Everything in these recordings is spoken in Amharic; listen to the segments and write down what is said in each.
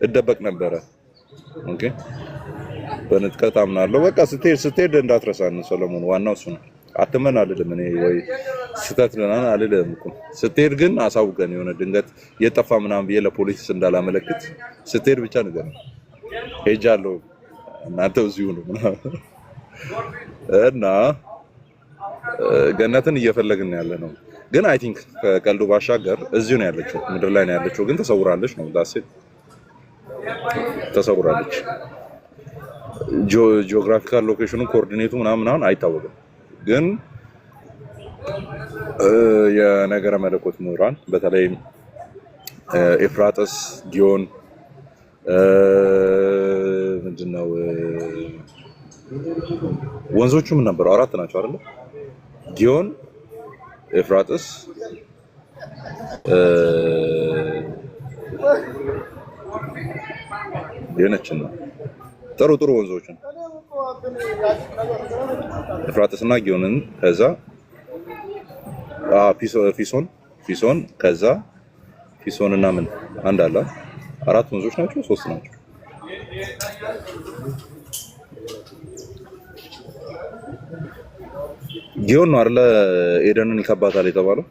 እደበቅ ነበረ። ኦኬ በንጥቀት አምናለሁ። በቃ ስትሄድ እንዳትረሳን ሰለሞን፣ ዋናው እሱ ነው። አትመን አልልም እኔ ወይ ስተት ለናን አልልም እኮ። ስትሄድ ግን አሳውቀን፣ የሆነ ድንገት የጠፋ ምናምን ብዬ ለፖሊስ እንዳላመለክት ስትሄድ ብቻ ነገር ሄጃለሁ እናንተ እዚሁ ነው እና ገነትን እየፈለግን ያለ ነው። ግን አይ ቲንክ ከቀልዱ ባሻገር እዚሁ ነው ያለችው፣ ምድር ላይ ነው ያለችው። ግን ተሰውራለች ነው ዳሴት ተሰውራለች። ጂኦግራፊካል ሎኬሽኑ ኮኦርዲኔቱ ምናምን አይታወቅም። ግን የነገረ መለኮት ምሁራን በተለይ ኤፍራጥስ፣ ጊዮን ምንድነው ወንዞቹ ምን ነበሩ? 4 ናቸው አይደል? ጊዮን፣ ኤፍራጥስ የነችን ነው ጥሩ ወንዞችን ኤፍራጥስና ጊዮንን ከዛ ፊሶን ከዛ ፊሶንና ምን አንድ አለ 4 ወንዞች ናቸው 3 ናቸው። ጊዮን ነው አይደል ኤደንን ይከባታል የተባለው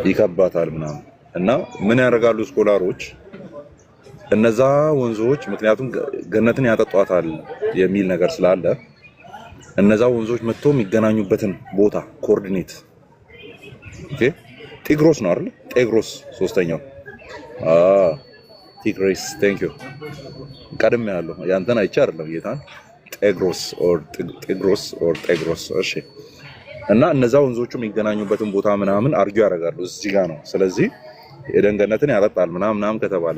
ይከባታል ምናምን እና ምን ያደርጋሉ ስኮላሮች እነዛ ወንዞች ምክንያቱም ገነትን ያጠጧታል የሚል ነገር ስላለ እነዛ ወንዞች መጥቶ የሚገናኙበትን ቦታ ኮኦርዲኔት ኦኬ ቲግሮስ ነው አይደል ጤግሮስ ሶስተኛው ቲግሬስ ቴንክ ዩ ቀደም ያለው ያንተን አይቼ አይደለም ጌታን ጤግሮስ እሺ እና እነዛ ወንዞቹ የሚገናኙበትን ቦታ ምናምን አርጊው ያደርጋሉ እዚህ ጋር ነው። ስለዚህ ኤደን ገነትን ያጠጣል ምናምን ከተባለ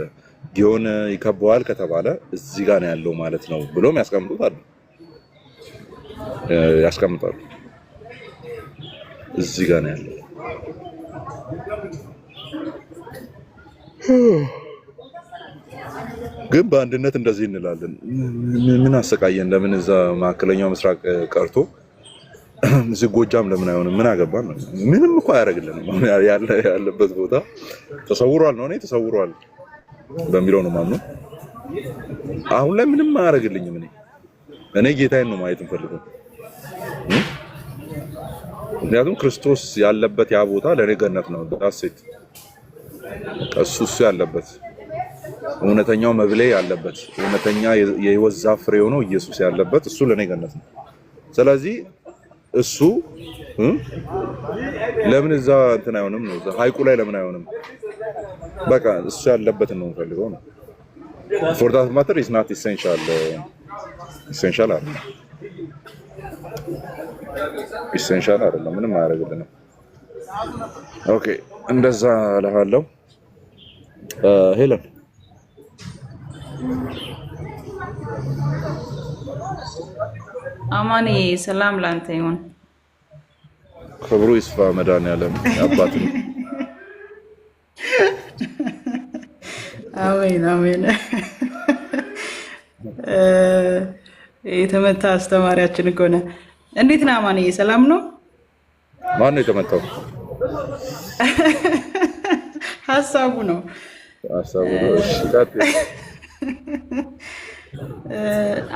ጊዮን ይከበዋል ከተባለ እዚህ ጋር ነው ያለው ማለት ነው ብሎም ያስቀምጣሉ እዚህ ጋር ነው ያለው። ግን በአንድነት እንደዚህ እንላለን። ምን አሰቃየን? ለምን እዛ ማዕከለኛው ምስራቅ ቀርቶ እዚህ ጎጃም ለምን አይሆንም? ምን አገባን? ምንም እኮ አያደርግልንም። ያለበት ቦታ ተሰውሯል ነው እኔ ተሰውሯል በሚለው ነው ማምነው። አሁን ላይ ምንም አያደርግልኝም። እኔ ጌታዬን ነው ማየት እንፈልገው። ምክንያቱም ክርስቶስ ያለበት ያ ቦታ ለኔ ገነት ነው። ዳሴት እሱ ያለበት እውነተኛው መብሌ ያለበት እውነተኛ የሕይወት ዛፍ ፍሬ ሆኖ ኢየሱስ ያለበት እሱ ለኔ ገነት ነው። ስለዚህ እሱ ለምን እዛ እንትን አይሆንም ነው? እዛ ሐይቁ ላይ ለምን አይሆንም? በቃ እሱ ያለበትን ነው የምፈልገው ነው። for that matter is not essential አይደለም። essential አይደለም። ምንም አያደርግልንም። ኦኬ እንደዛ እልሃለሁ። ሄለን አማኔ ሰላም ላንተ ይሁን። ክብሩ ይስፋ መድኃኒዓለም አባት ነው። አሜን። የተመታ አስተማሪያችን እኮ ነህ። እንዴት ነህ አማኔ? ሰላም ነው? ማን ነው የተመታው? ሀሳቡ ነው።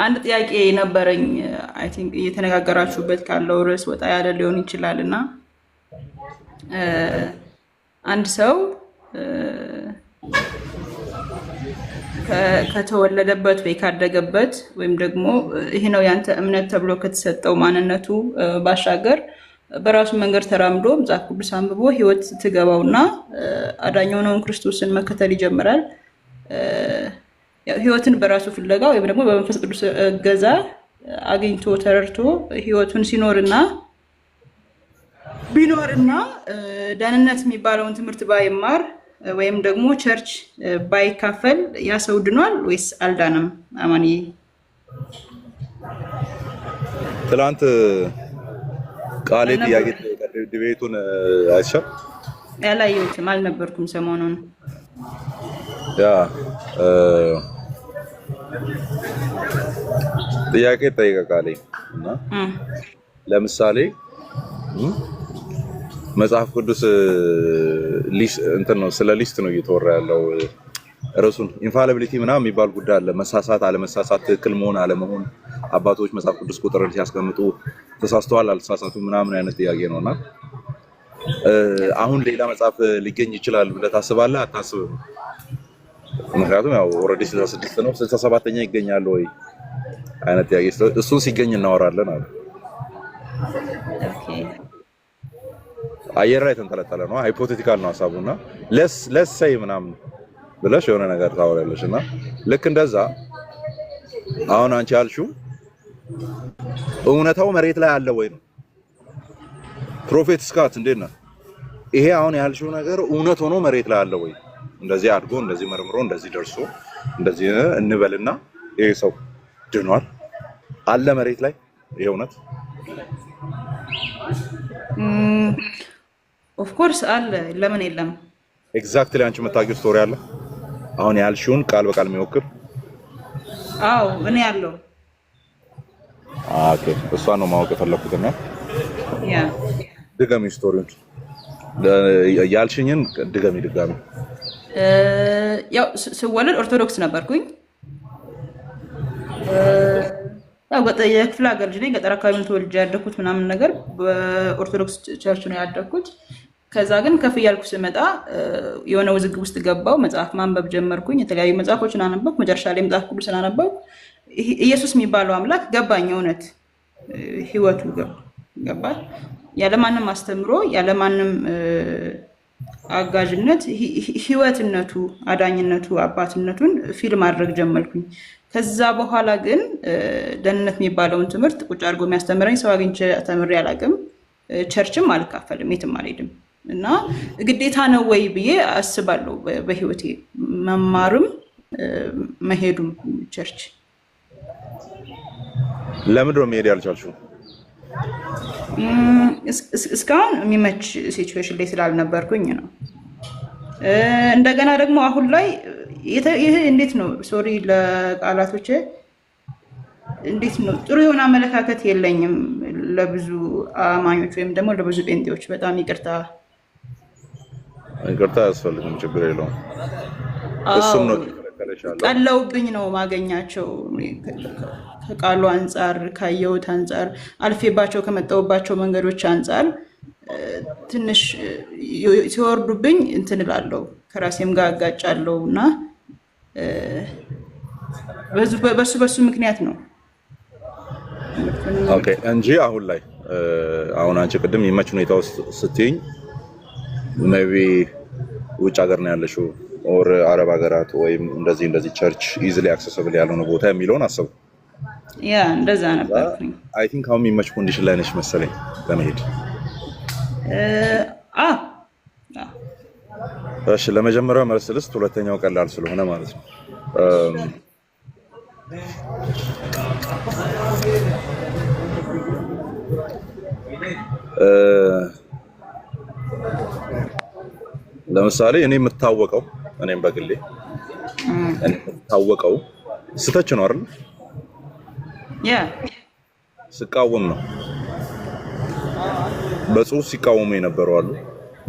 አንድ ጥያቄ ነበረኝ። አይ ቲንክ እየተነጋገራችሁበት ካለው ርዕስ ወጣ ያለ ሊሆን ይችላል እና አንድ ሰው ከተወለደበት ወይ ካደገበት ወይም ደግሞ ይሄ ነው ያንተ እምነት ተብሎ ከተሰጠው ማንነቱ ባሻገር በራሱ መንገድ ተራምዶ መጽሐፍ ቅዱስ አንብቦ ህይወት ትገባውና አዳኝ የሆነውን ክርስቶስን መከተል ይጀምራል። ህይወትን በራሱ ፍለጋ ወይም ደግሞ በመንፈስ ቅዱስ እገዛ አግኝቶ ተረድቶ ህይወቱን ቢኖርና ደህንነት የሚባለውን ትምህርት ባይማር ወይም ደግሞ ቸርች ባይካፈል ያ ሰው ድኗል ወይስ አልዳንም? አማንዬ ትላንት ቃሌ ጥያቄ ዲቤቱን አይሻል ያላየሁትም አልነበርኩም ሰሞኑን ያ ጥያቄ ጠይቀቃለኝ እና ለምሳሌ መጽሐፍ ቅዱስ ሊስት እንትን ነው ስለ ሊስት ነው እየተወራ ያለው ርዕሱን ኢንፋሊቢሊቲ ምናምን የሚባል ጉዳይ አለ። መሳሳት አለመሳሳት፣ ትክክል መሆን አለመሆን፣ አባቶች መጽሐፍ ቅዱስ ቁጥርን ሲያስቀምጡ ተሳስተዋል አልተሳሳቱም ምናምን አይነት ጥያቄ ነውና አሁን ሌላ መጽሐፍ ሊገኝ ይችላል ብለህ ታስባለህ? አታስብም? ምክንያቱም ያው ኦልሬዲ 66 ነው 67ኛ ይገኛል ወይ አይነት ጥያቄ እሱን ሲገኝ እናወራለን አለ። አየር ላይ ተንጠለጠለ ነው፣ ሃይፖቴቲካል ነው ሐሳቡና ለስ ሳይ ምናምን ብለሽ የሆነ ነገር ታወራለሽና ልክ እንደዛ አሁን አንቺ ያልሽው እውነታው መሬት ላይ አለ ወይ ነው። ፕሮፌት ስካት እንዴት ነው ይሄ አሁን ያልሽው ነገር እውነት ሆኖ መሬት ላይ አለ ወይ? እንደዚህ አድጎ እንደዚህ መርምሮ እንደዚህ ደርሶ እንደዚህ እንበልና ይሄ ሰው ድኗል አለ መሬት ላይ ይሄ እውነት? ኦፍ ኮርስ አለ፣ ለምን የለም? ኤግዛክትሊ አንቺ የምታውቂው ስቶሪ አለ አሁን ያልሽውን ቃል በቃል የሚወክል? አዎ እኔ ያለው ኦኬ፣ እሷ ነው ማወቅ የፈለኩትና ያ ድጋሚ ስቶሪውን ያልሽኝን ድጋሚ ያው ስወለድ ኦርቶዶክስ ነበርኩኝ። ያው የክፍለ ሀገር ልጅ ነኝ። ገጠር አካባቢ ተወልጄ ያደኩት ምናምን ነገር በኦርቶዶክስ ቸርች ነው ያደኩት። ከዛ ግን ከፍ እያልኩ ስመጣ የሆነ ውዝግብ ውስጥ ገባው። መጽሐፍ ማንበብ ጀመርኩኝ። የተለያዩ መጽሐፎችን አነበብኩ። መጨረሻ ላይ መጽሐፍ ቅዱስን አነበብኩ። ኢየሱስ የሚባለው አምላክ ገባኝ። እውነት ህይወቱ ገባል። ያለማንም አስተምሮ ያለማንም አጋዥነት ህይወትነቱ፣ አዳኝነቱ፣ አባትነቱን ፊል ማድረግ ጀመርኩኝ። ከዛ በኋላ ግን ደህንነት የሚባለውን ትምህርት ቁጭ አድርጎ የሚያስተምረኝ ሰው አግኝቼ ተምሬ አላውቅም። ቸርችም አልካፈልም፣ የትም አልሄድም እና ግዴታ ነው ወይ ብዬ አስባለሁ በህይወቴ መማርም መሄዱም ቸርች። ለምንድን ነው መሄድ ያልቻልሽው? እስካሁን የሚመች ሲቹዌሽን ላይ ስላልነበርኩኝ ነው። እንደገና ደግሞ አሁን ላይ ይሄ እንዴት ነው ሶሪ ለቃላቶቼ እንዴት ነው ጥሩ የሆነ አመለካከት የለኝም ለብዙ አማኞች ወይም ደግሞ ለብዙ ጴንጤዎች። በጣም ይቅርታ አያስፈልግም፣ ችግር የለውም። እሱም ነው ቀለውብኝ ነው ማገኛቸው ከቃሉ አንጻር ካየሁት አንጻር አልፌባቸው ከመጣሁባቸው መንገዶች አንጻር ትንሽ ሲወርዱብኝ እንትን እላለሁ፣ ከራሴም ጋር አጋጫለሁ እና በሱ ምክንያት ነው። ኦኬ እንጂ አሁን ላይ አሁን አንቺ ቅድም የመች ሁኔታ ውስጥ ስትይኝ ሜቢ ውጭ ሀገር ነው ያለሽው ኦር አረብ ሀገራት ወይም እንደዚህ ቸርች ኢዚሊ አክሰሲብል ያልሆነ ቦታ የሚለውን አሰብኩ። ያ እንደዛ ነበር። አይ ቲንክ አሁን የሚመች ኮንዲሽን ላይ ነሽ መሰለኝ ለመሄድ። እሺ ለመጀመሪያው መልስ ልስጥ፣ ሁለተኛው ቀላል ስለሆነ ማለት ነው። ለምሳሌ እኔ የምታወቀው እኔም በግሌ የምታወቀው ስተች ነው አይደል? ያ ስቃወም ነው። በጽሁፍ ሲቃወሙ የነበሩ አሉ፣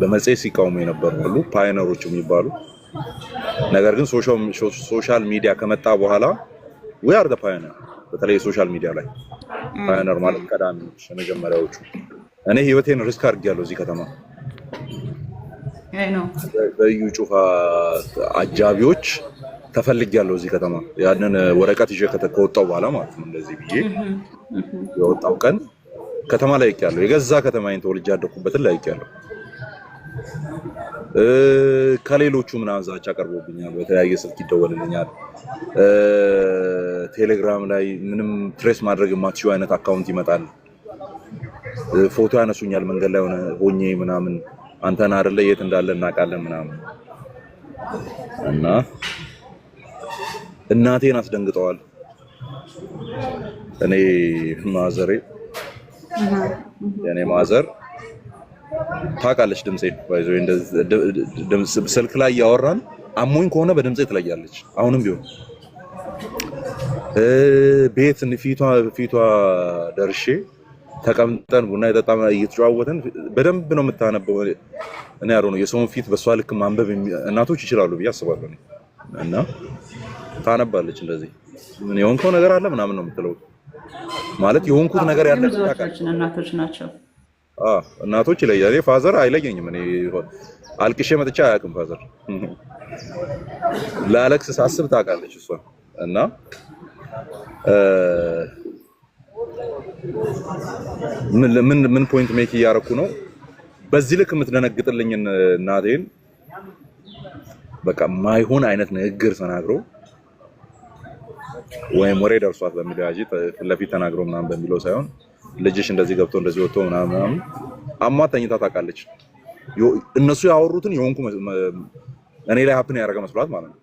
በመጽሔት ሲቃወሙ የነበሩ አሉ፣ ፓይነሮች የሚባሉ። ነገር ግን ሶሻል ሚዲያ ከመጣ በኋላ we are the pioneer። በተለይ ሶሻል ሚዲያ ላይ ፓይነር ማለት ቀዳሚዎች የመጀመሪያዎቹ። እኔ ህይወቴን ሪስክ አድርጌያለሁ እዚህ ከተማ በዩ ጩፋ አጃቢዎች ተፈልጌያለሁ እዚህ ከተማ። ያንን ወረቀት ይዤ ከወጣሁ በኋላ ማለት ነው እንደዚህ ብዬ የወጣው ቀን ከተማ ላይ ያለው የገዛ ከተማዬን ተወልጄ ያደኩበትን ላይ ያለው ከሌሎቹ ምናምን ዛቻ ቀርቦብኛል። በተለያየ ስልክ ይደወልልኛል። ቴሌግራም ላይ ምንም ትሬስ ማድረግ የማትችው አይነት አካውንት ይመጣል። ፎቶ ያነሱኛል መንገድ ላይ ሆኜ ምናምን አንተን አይደለ የት እንዳለ እናውቃለን ምናምን እና እናቴን አስደንግጠዋል። እኔ ማዘሬ የኔ ማዘር ታውቃለች ድምጼን ባይዘው እንደዚህ ስልክ ላይ ያወራን አሞኝ ከሆነ በድምጼ ትለያለች። አሁንም ቢሆን ቤት ፊቷ ደርሼ ተቀምጠን ቡና የጠጣን እየተጨዋወተን በደንብ ነው የምታነበው። እኔ ያለው ነው የሰውን ፊት በሷ ልክ ማንበብ እናቶች ይችላሉ ብዬ አስባለሁ። እና ታነባለች እንደዚህ ምን የሆንከው ነገር አለ ምናምን ነው የምትለው ማለት የሆንኩት ነገር ያለ ብዙዎቻችን እናቶች ናቸው እናቶች ይለያል ፋዘር አይለየኝም እኔ አልቅሼ መጥቻ አያውቅም ፋዘር ለአሌክስ ሳስብ ታውቃለች እሷ እና ምን ፖይንት ሜክ እያደረኩ ነው በዚህ ልክ የምትደነግጥልኝ እናቴን በቃ ማይሆን አይነት ንግግር ተናግሮ ወይም ወሬ ደርሷት በሚለው ያጂ ለፊት ተናግሮ ምናምን በሚለው ሳይሆን ልጅሽ እንደዚህ ገብቶ እንደዚህ ወጥቶ ምናምን አማተኝታ ታውቃለች እነሱ ያወሩትን የሆንኩ እኔ ላይ ሀፕን ያደረገ መስሏት ማለት ነው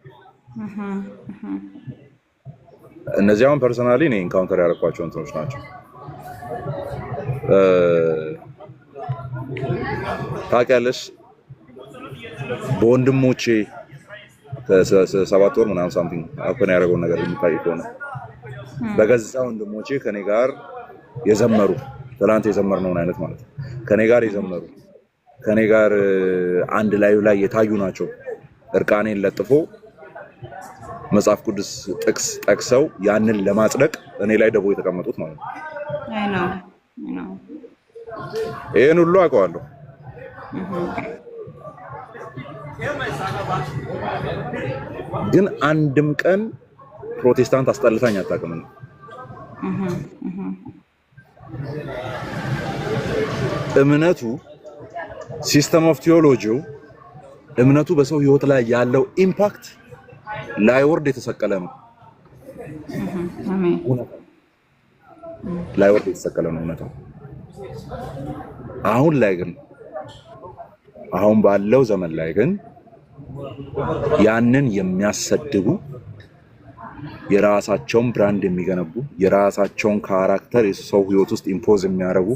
እነዚህ አሁን ፐርሰናሊ እኔ ኢንካውንተር ያደረኳቸው እንትኖች ናቸው ታውቂያለሽ በወንድሞቼ ከ7 ወር ምናምን ሳምቲንግ ሀፕን ያደረገውን ነገር የሚታይ ከሆነ በገዛ ወንድሞቼ ከኔ ጋር የዘመሩ ትላንት የዘመርነውን አይነት ማለት ነው ከኔ ጋር የዘመሩ ከኔ ጋር አንድ ላይ የታዩ ናቸው እርቃኔን ለጥፎ መጽሐፍ ቅዱስ ጥቅስ ጠቅሰው ያንን ለማጽደቅ እኔ ላይ ደቦ የተቀመጡት ማለት ነው አይ ነው ይሄን ሁሉ አውቀዋለሁ ግን አንድም ቀን ፕሮቴስታንት አስጠልታኝ አታውቅም እምነቱ ሲስተም ኦፍ ቲዮሎጂው እምነቱ በሰው ህይወት ላይ ያለው ኢምፓክት ላይወርድ የተሰቀለ ነው አሜን ላይወርድ የተሰቀለ ነው እምነቱ አሁን ባለው ዘመን ላይ ግን ያንን የሚያሰድቡ የራሳቸውን ብራንድ የሚገነቡ የራሳቸውን ካራክተር የሰው ህይወት ውስጥ ኢምፖዝ የሚያደርጉ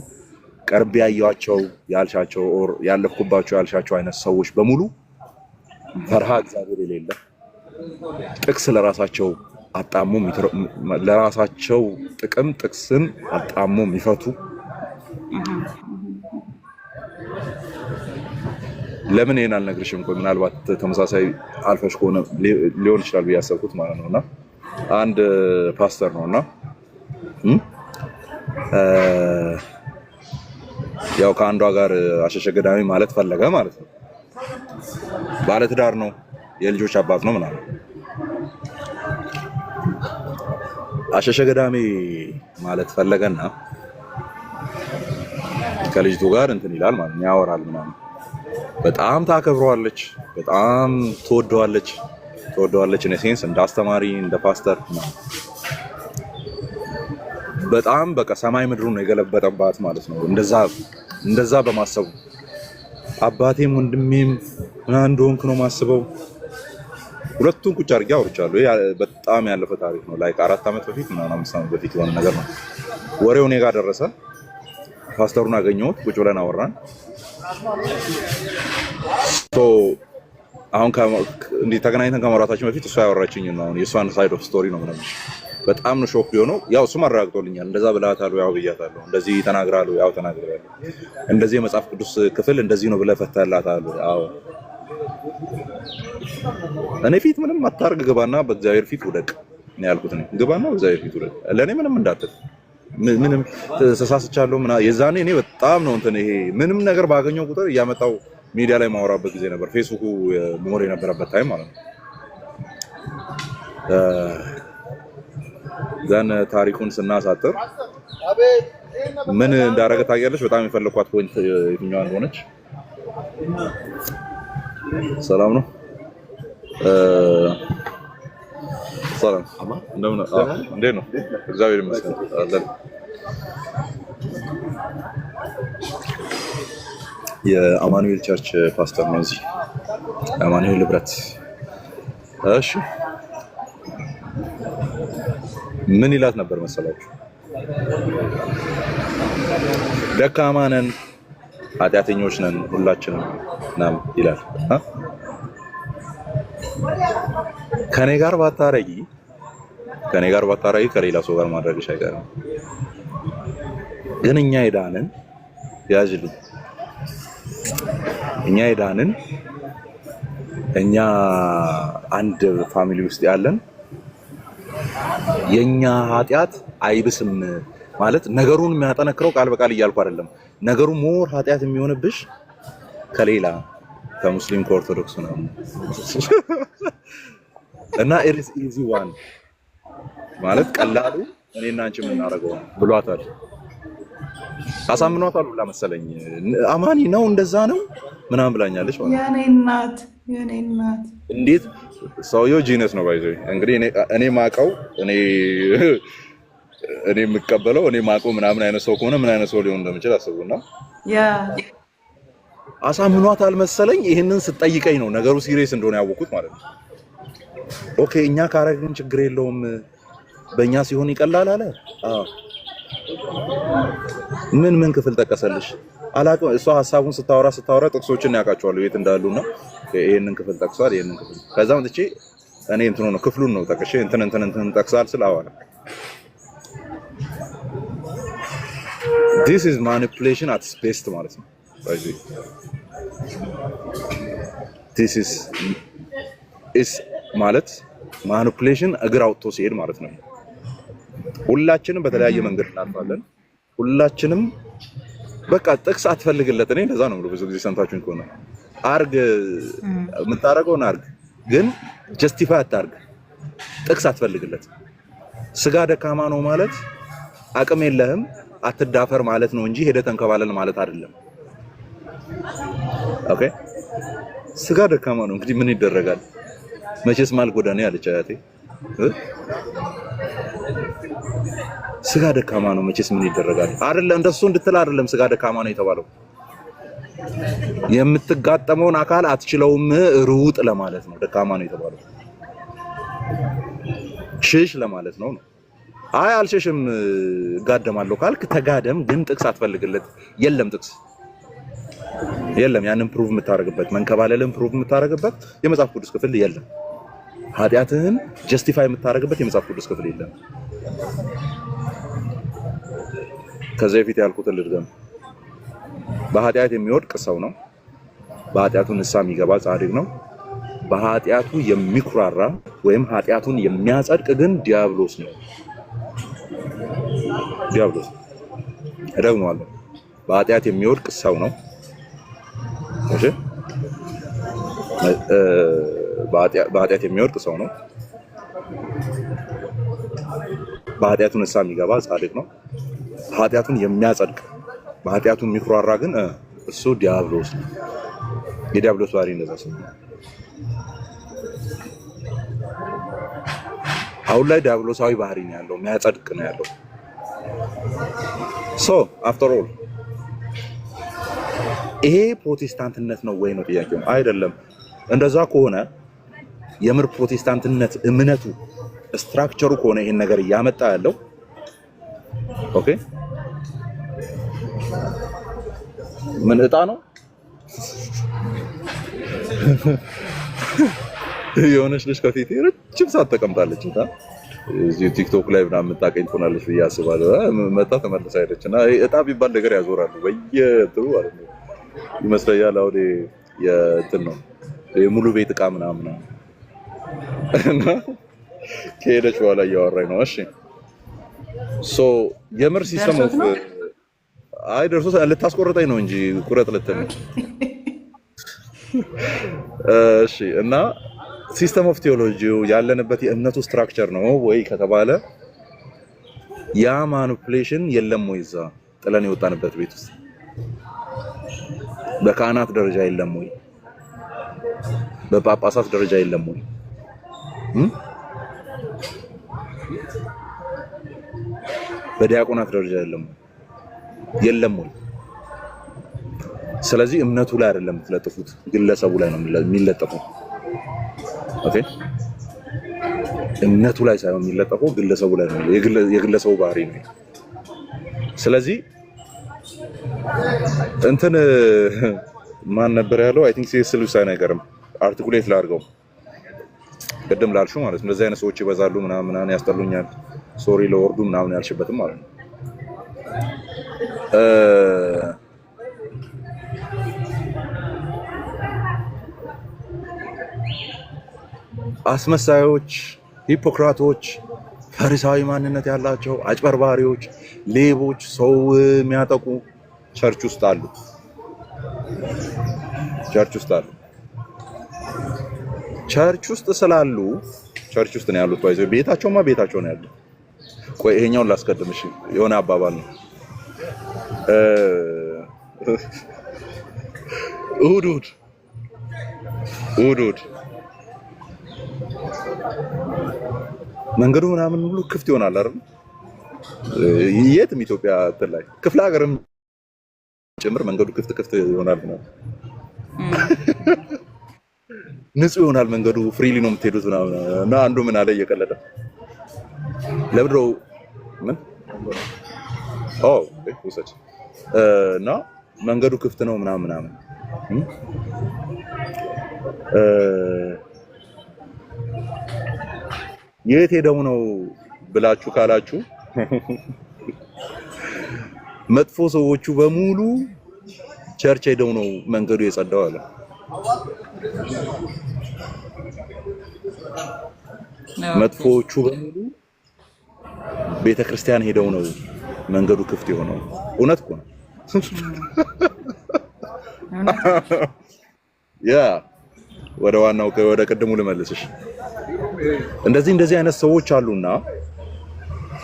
ቀርብ ያያቸው ያልሻቸው ኦር ያለፍኩባቸው ያልሻቸው አይነት ሰዎች በሙሉ ፈርሃ እግዚአብሔር የሌለ ጥቅስ ለራሳቸው አጣሙ ለራሳቸው ጥቅም ጥቅስን አጣሙ የሚፈቱ ለምን ይሄን አልነግርሽም ቆይ ምናልባት ተመሳሳይ አልፈሽ ከሆነ ሊሆን ይችላል በያሰብኩት ማለት ነውና አንድ ፓስተር ነውና ያው ከአንዷ ጋር አሸሸገዳሚ ማለት ፈለገ ማለት ነው ባለ ትዳር ነው የልጆች አባት ነው ምናምን አሸሸገዳሚ ማለት ፈለገና ከልጅቱ ጋር እንትን ይላል ማለት ነው ያወራል ምናምን በጣም ታከብረዋለች በጣም ትወደዋለች እኔ ሴንስ እንደ አስተማሪ እንደ ፓስተር በጣም በቃ ሰማይ ምድሩን ነው የገለበጠባት ማለት ነው እንደዛ በማሰቡ አባቴም ወንድሜም እንደሆንክ ነው ማስበው ሁለቱን ቁጭ አድርጌ አውርቻለሁ በጣም ያለፈ ታሪክ ነው ላይክ 4 አመት በፊት እና 5 አመት በፊት የሆነ ነገር ነው ወሬው እኔ ጋር ደረሰ ፓስተሩን አገኘሁት ቁጭ ብለን አወራን አሁን እንዴ ተገናኝተን ከማውራታችን በፊት እሷ ያወራችኝ ነው አሁን የሷን ሳይድ ኦፍ ስቶሪ ነው ምናምን በጣም ነው ሾክ ቢሆነው ያው እሱም አረጋግጦልኛል እንደዛ ብላታሉ ያው ብያታለሁ እንደዚህ ተናግራሉ ያው ተናግራሉ እንደዚህ የመጽሐፍ ቅዱስ ክፍል እንደዚህ ነው ብለህ ፈታላታሉ አዎ እኔ ፊት ምንም አታርግ ግባና በእግዚአብሔር ፊት ውደቅ ነው ያልኩት ነው ግባና በእግዚአብሔር ፊት ውደቅ ለኔ ምንም እንዳትል ምንም ተሳስቻለሁ ምና የዛኔ እኔ በጣም ነው እንትን ይሄ ምንም ነገር ባገኘው ቁጥር ያመጣው ሚዲያ ላይ ማውራበት ጊዜ ነበር ፌስቡክ ሞር የነበረበት ታይም ማለት ነው ዛን ታሪኩን ስናሳጥር ምን እንዳረገ ታያለሽ በጣም የፈለኳት ፖይንት የትኛዋ እንደሆነች ሰላም ነው ሰላም እንደምን እንዴት ነው እግዚአብሔር ይመስገን አለን የአማኑኤል ቸርች ፓስተር ነው እዚህ አማኑኤል ህብረት እሺ ምን ይላት ነበር መሰላችሁ ደካማ ነን ኃጢአተኞች ነን ሁላችንም ናም ይላል ከኔ ጋር ባታረጊ ከሌላ ሰው ጋር ማድረግሽ አይቀርም ግን እኛ ሄዳንን ያዝልኝ እኛ ሄዳንን እኛ አንድ ፋሚሊ ውስጥ ያለን የኛ ኃጢአት አይብስም ማለት ነገሩን የሚያጠነክረው ቃል በቃል እያልኩ አይደለም። ነገሩ ሞር ኃጢአት የሚሆንብሽ ከሌላ ከሙስሊም ከኦርቶዶክስ ነው እና ኢትስ ኢዚ ዋን ማለት ቀላሉ እኔና አንቺ የምናደርገው ብሏታል። አሳምኗታል ሁላ መሰለኝ። አማኒ ነው እንደዛ ነው ምናምን ብላኛለች ማለት የኔ እናት እንዴት ሰውየው ጂነስ ነው ባይዘይ። እንግዲህ እኔ ማቀው እኔ የምቀበለው እኔ ማቀው ምናምን አይነት ሰው ከሆነ ምን አይነት ሰው ሊሆን እንደሚችል አስቡና አሳምኗታል መሰለኝ። ይሄንን ስትጠይቀኝ ነው ነገሩ ሲሪየስ እንደሆነ ያወቁት ማለት ነው። ኦኬ እኛ ካረግን ችግር የለውም በእኛ ሲሆን ይቀላል አለ። ምን ክፍል ጠቀሰልሽ አላውቅም። እሷ ሀሳቡን ስታወራ ጥቅሶችን ያውቃቸዋለሁ የት እንዳሉና ይሄንን ክፍል ጠቅሷል ይሄንን ክፍል ከዛም ትቼ እኔ እንትኑ ነው ክፍሉን ነው ጠቅሼ እንትን ጠቅሳል ስለ አዋላ this is manipulation at its best ማለት ነው። this is ማለት ማኒፑሌሽን እግር አውጥቶ ሲሄድ ማለት ነው። ሁላችንም በተለያየ መንገድ እናልፋለን። ሁላችንም በቃ ጥቅስ አትፈልግለት። እኔ እንደዛ ነው ብዙ ጊዜ ሰምታችሁኝ ከሆነ አርግ የምታረገውን አርግ፣ ግን ጀስቲፋይ አታርግ። ጥቅስ አትፈልግለት። ስጋ ደካማ ነው ማለት አቅም የለህም አትዳፈር ማለት ነው እንጂ ሄደህ ተንከባለል ማለት አይደለም። ኦኬ ስጋ ደካማ ነው እንግዲህ ምን ይደረጋል? መቼስ ማልጎዳኔ አለች አያቴ። ስጋ ደካማ ነው መቼስ ምን ይደረጋል? አይደለም እንደሱ እንድትል አይደለም ስጋ ደካማ ነው የተባለው። የምትጋጠመውን አካል አትችለውም ሩጥ ለማለት ነው ደካማ ነው የተባለው። ሽሽ ለማለት ነው። አይ አልሸሽም ጋደማለሁ ካልክ ተጋደም፣ ግን ጥቅስ አትፈልግለት። የለም ጥቅስ የለም። ያንን ፕሩቭ የምታረግበት መንከባለልን ፕሩቭ የምታረግበት የመጽሐፍ ቅዱስ ክፍል የለም። ኃጢአትህን ጀስቲፋይ የምታረግበት የመጽሐፍ ቅዱስ ክፍል የለም። ከዚህ በፊት ያልኩትን ልድገም። በኃጢአት የሚወድቅ ሰው ነው። በኃጢአቱ ንስሐ የሚገባ ጻድቅ ነው። በኃጢአቱ የሚኩራራ ወይም ኃጢአቱን የሚያጸድቅ ግን ዲያብሎስ ነው። ዲያብሎስ እደግመዋለሁ። በኃጢአት የሚወድቅ ሰው ነው። እሺ በኃጢአት የሚወድቅ ሰው ነው። በኃጢአቱ ንስሐ የሚገባ ጻድቅ ነው። ኃጢአቱን የሚያጸድቅ በኃጢአቱ የሚኩራራ ግን እሱ ዲያብሎስ ነው። የዲያብሎስ ባህሪ እንደዛ ነው። አሁን ላይ ዲያብሎሳዊ ባህሪ ነው ያለው፣ የሚያጸድቅ ነው ያለው። ሶ አፍተር ኦል ይሄ ፕሮቴስታንትነት ነው ወይ ነው ጥያቄው? አይደለም። እንደዛ ከሆነ የምር ፕሮቴስታንትነት እምነቱ ስትራክቸሩ ከሆነ ይሄን ነገር እያመጣ ያለው ኦኬ ምን እጣ ነው የሆነች ልጅ ከፊቴ ረጅም ሰዓት ተቀምጣለች እና እዚህ ቲክቶክ ላይ ምናምን የምታቀኝ ትሆናለች ብዬ አስባለሁ። መጣ ተመልሳ ሄደች እና እጣ ቢባል ነገር ያዞራሉ በየእንትኑ ማለት ነው ይመስለኛል። አሁን የእንትን ነው የሙሉ ቤት እቃ ምናምን እና ከሄደች በኋላ እያወራኝ ነው። እሺ ሶ የምር ሲስተም ኦፍ አይ ደርሶ ልታስቆርጠኝ ነው እንጂ ቁረጥ ልትል ነው። እሺ እና ሲስተም ኦፍ ቴዎሎጂው ያለንበት የእምነቱ ስትራክቸር ነው ወይ ከተባለ ያ ማኒፑሌሽን የለም ወይ? እዛ ጥለን የወጣንበት ቤት ውስጥ በካህናት ደረጃ የለም ወይ? በጳጳሳት ደረጃ የለም ወይ? በዲያቆናት ደረጃ የለም ወይ? የለም ወይ? ስለዚህ እምነቱ ላይ አይደለም የምትለጥፉት፣ ግለሰቡ ላይ ነው የሚለጠፈው። ኦኬ እምነቱ ላይ ሳይሆን የሚለጠፈው ግለሰቡ ላይ ነው፣ የግለሰቡ ባህሪ ነው። ስለዚህ እንትን ማን ነበር ያለው? አይ ቲንክ ሲኤስ ሉዊስ አይገርም አርቲኩሌት ላድርገው ቅድም ላልሽው ማለት ነው። እንደዚህ አይነት ሰዎች ይበዛሉ ምናምን ያስጠሉኛል፣ ሶሪ ለወርዱ ምናምን ያልሽበትም ማለት ነው። አስመሳዮች፣ ሂፖክራቶች፣ ፈሪሳዊ ማንነት ያላቸው አጭበርባሪዎች፣ ሌቦች፣ ሰው የሚያጠቁ ቸርች ውስጥ አሉ። ቸርች ውስጥ ስላሉ ቸርች ውስጥ ነው ያሉት። ባይዘው ቤታቸው ነው ያሉት። ቆይ ይሄኛውን ላስቀድምሽ፣ የሆነ አባባል ነው። እሑድ መንገዱ ምናምን ሁሉ ክፍት ይሆናል አይደል? የትም ኢትዮጵያ ላይ ክፍለ ሀገርም ጭምር መንገዱ ክፍት ይሆናል ነው። ንጹህ ይሆናል መንገዱ፣ ፍሪሊ ነው የምትሄዱት ምናምን። እና አንዱ ምን አለ እየቀለደ ለብድሮ ምን ውሰድ እና መንገዱ ክፍት ነው ምናምን የት ሄደው ነው ብላችሁ ካላችሁ መጥፎ ሰዎቹ በሙሉ ቸርች ሄደው ነው መንገዱ የጸዳው አለ። መጥፎቹ በሙሉ ቤተክርስቲያን ሄደው ነው መንገዱ ክፍት የሆነው። እውነት እኮ ነው። ያ ወደ ዋናው ወደ ቅድሙ ልመልስሽ። እንደዚህ አይነት ሰዎች አሉና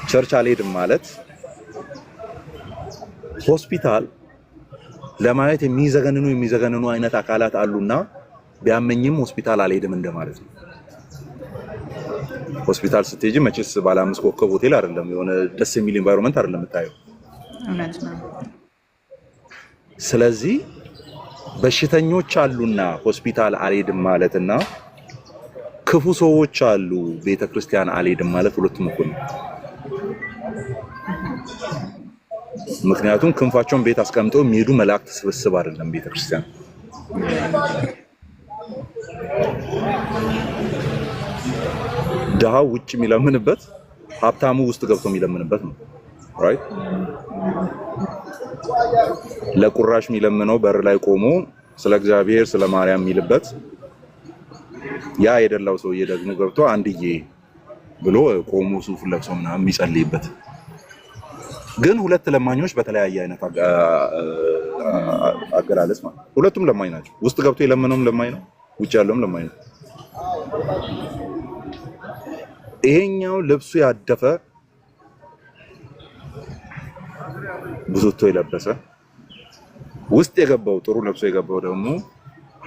ቸርች አልሄድም ማለት ሆስፒታል ለማየት የሚዘገንኑ አይነት አካላት አሉና ቢያመኝም ሆስፒታል አልሄድም እንደማለት ነው። ሆስፒታል ስትሄጂ መቼስ ባለ 5 ኮከብ ሆቴል አይደለም፣ የሆነ ደስ የሚል ኤንቫይሮንመንት አይደለም የምታየው። እውነት ነው። ስለዚህ በሽተኞች አሉና ሆስፒታል አልሄድም ማለትና ክፉ ሰዎች አሉ ቤተክርስቲያን አልሄድም ማለት ሁለቱም እኩል ነው። ምክንያቱም ክንፋቸውን ቤት አስቀምጠው የሚሄዱ መላእክት ስብስብ አይደለም ቤተክርስቲያን። ድሃው ውጭ የሚለምንበት፣ ሀብታሙ ውስጥ ገብቶ የሚለምንበት ነው። ራይት ለቁራሽ የሚለምነው በር ላይ ቆሞ ስለ እግዚአብሔር ስለ ማርያም የሚልበት፣ ያ የደላው ሰውዬ ደግሞ ገብቶ አንድዬ ብሎ ቆሞ ሱፍ ለብሶ ምናምን የሚጸልይበት። ግን ሁለት ለማኞች በተለያየ አይነት አገላለጽ ማለት ሁለቱም ለማኝ ናቸው። ውስጥ ገብቶ የለመነውም ለማኝ ነው፣ ውጭ ያለውም ለማኝ ነው። ይሄኛው ልብሱ ያደፈ ብዙቶ የለበሰ ውስጥ የገባው ጥሩ ለብሶ የገባው ደግሞ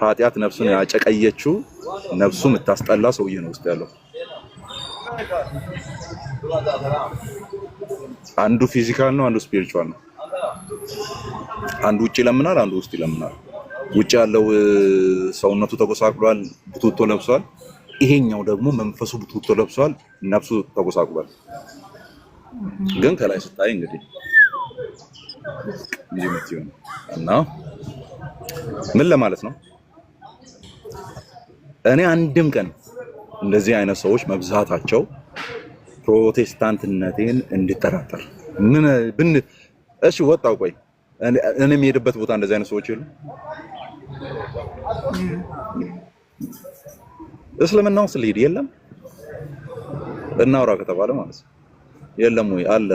ኃጢአት ነፍሱን ያጨቀየችው ነፍሱ የምታስጠላ ሰውዬ ነው ውስጥ ያለው። አንዱ ፊዚካል ነው፣ አንዱ ስፒሪቹዋል ነው። አንዱ ውጭ ይለምናል፣ አንዱ ውስጥ ይለምናል። ውጭ ያለው ሰውነቱ ተጎሳቅሏል፣ ቡቱቶ ለብሷል። ይሄኛው ደግሞ መንፈሱ ቡቱቶ ለብሷል፣ ነፍሱ ተጎሳቅሏል። ግን ከላይ ስታይ እንግዲህ እና ምን ለማለት ነው? እኔ አንድም ቀን እንደዚህ አይነት ሰዎች መብዛታቸው ፕሮቴስታንትነቴን እንድጠራጠር ምን እሺ ወጣው። ቆይ እኔ የምሄድበት ቦታ እንደዚህ አይነት ሰዎች የሉ። እስልምናው ስለሄድ የለም እናውራ ከተባለ ማለት ነው የለም ወይ አለ።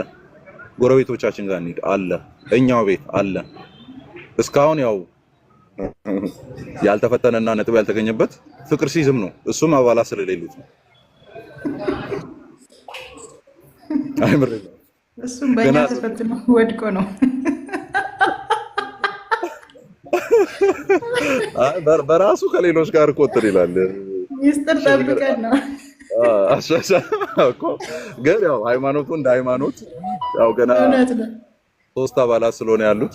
ጎረቤቶቻችን ጋር እንሂድ አለ። እኛው ቤት አለ። እስካሁን ያው ያልተፈተነና ነጥብ ያልተገኘበት ፍቅር ሲዝም ነው። እሱም አባላት ስለሌሉት ነው። አይምር እሱም በእኛ ተፈትኖ ወድቆ ነው። በራሱ ከሌሎች ጋር ቆጥር ይላል። ሚስጥር ጠብቀን ነው እኮ። ግን ያው ሃይማኖቱ እንደ ሃይማኖት ያው ገና 3 አባላት ስለሆነ ያሉት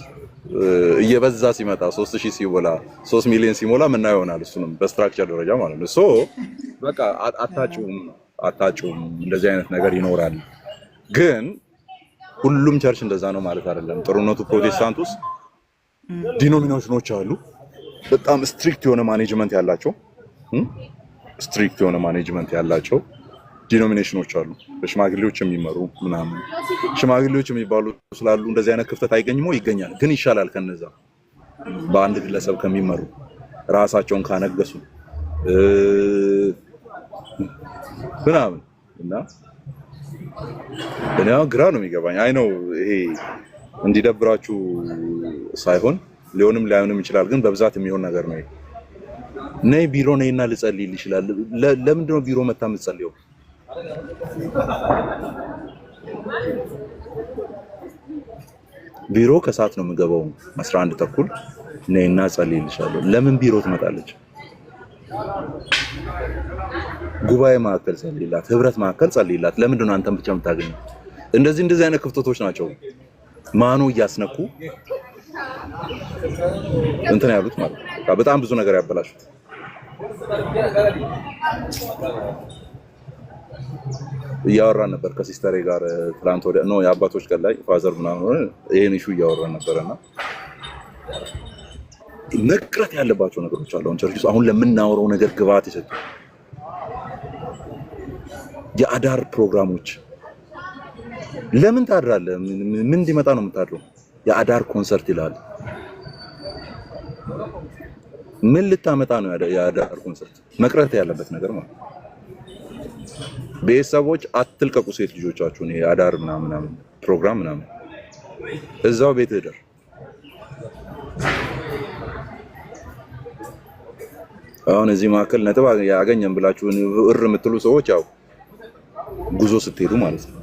እየበዛ ሲመጣ 3000 ሲሞላ 3 ሚሊዮን ሲሞላ ምን ይሆናል? እሱንም በስትራክቸር ደረጃ ማለት ነው። ሶ በቃ አታጭውም እንደዚህ አይነት ነገር ይኖራል። ግን ሁሉም ቸርች እንደዛ ነው ማለት አይደለም። ጥሩነቱ ፕሮቴስታንት ውስጥ ዲኖሚኔሽኖች አሉ፣ በጣም ስትሪክት የሆነ ማኔጅመንት ያላቸው ዲኖሚኔሽኖች አሉ፣ በሽማግሌዎች የሚመሩ ምናምን። ሽማግሌዎች የሚባሉ ስላሉ እንደዚህ አይነት ክፍተት አይገኝም? ይገኛል። ግን ይሻላል ከነዛ በአንድ ግለሰብ ከሚመሩ ራሳቸውን ካነገሱ ምናምን እና እኔ ግራ ነው የሚገባኝ። አይ ነው ይሄ እንዲደብራችሁ ሳይሆን ሊሆንም ላይሆንም ይችላል፣ ግን በብዛት የሚሆን ነገር ነው። ነይ ቢሮ ነይና ልጸልይልሽ ይችላል። ለምንድን ነው ቢሮ መታ የምትጸልየው? ቢሮ ከሰዓት ነው የምገባው 11 ተኩል ነይና ጸልይልሻለሁ። ለምን ቢሮ ትመጣለች? ጉባኤ ማዕከል ጸልይላት፣ ህብረት ማዕከል ጸልይላት። ለምንድን ነው አንተን ብቻ የምታገኘው? እንደዚህ አይነት ክፍተቶች ናቸው ማኑ እያስነኩ እንትን ያሉት ማለት ነው። በጣም ብዙ ነገር ያበላሹት። እያወራን ነበር ከሲስተሬ ጋር ትላንት ወዲያ ነው የአባቶች ቀን ላይ ፋዘር ምናምን ይሄን ኢሹ እያወራን ነበርና መቅረት ያለባቸው ነገሮች አሉ። ቸርች አሁን ለምናወራው ነገር ግብአት ይሰጡ የአዳር ፕሮግራሞች ለምን ታድራለህ? ምን እንዲመጣ ነው የምታድረው? የአዳር ኮንሰርት ይላል። ምን ልታመጣ ነው የአዳር ኮንሰርት? መቅረት ያለበት ነገር ማለት ነው። ቤተሰቦች አትልቀቁ ሴት ልጆቻችሁን የአዳር ምናምን ፕሮግራም ምናምን እዛው ቤት ሄደር አሁን እዚህ ማዕከል ነጥብ ያገኘን ብላችሁ እር የምትሉ ሰዎች ያው ጉዞ ስትሄዱ ማለት ነው።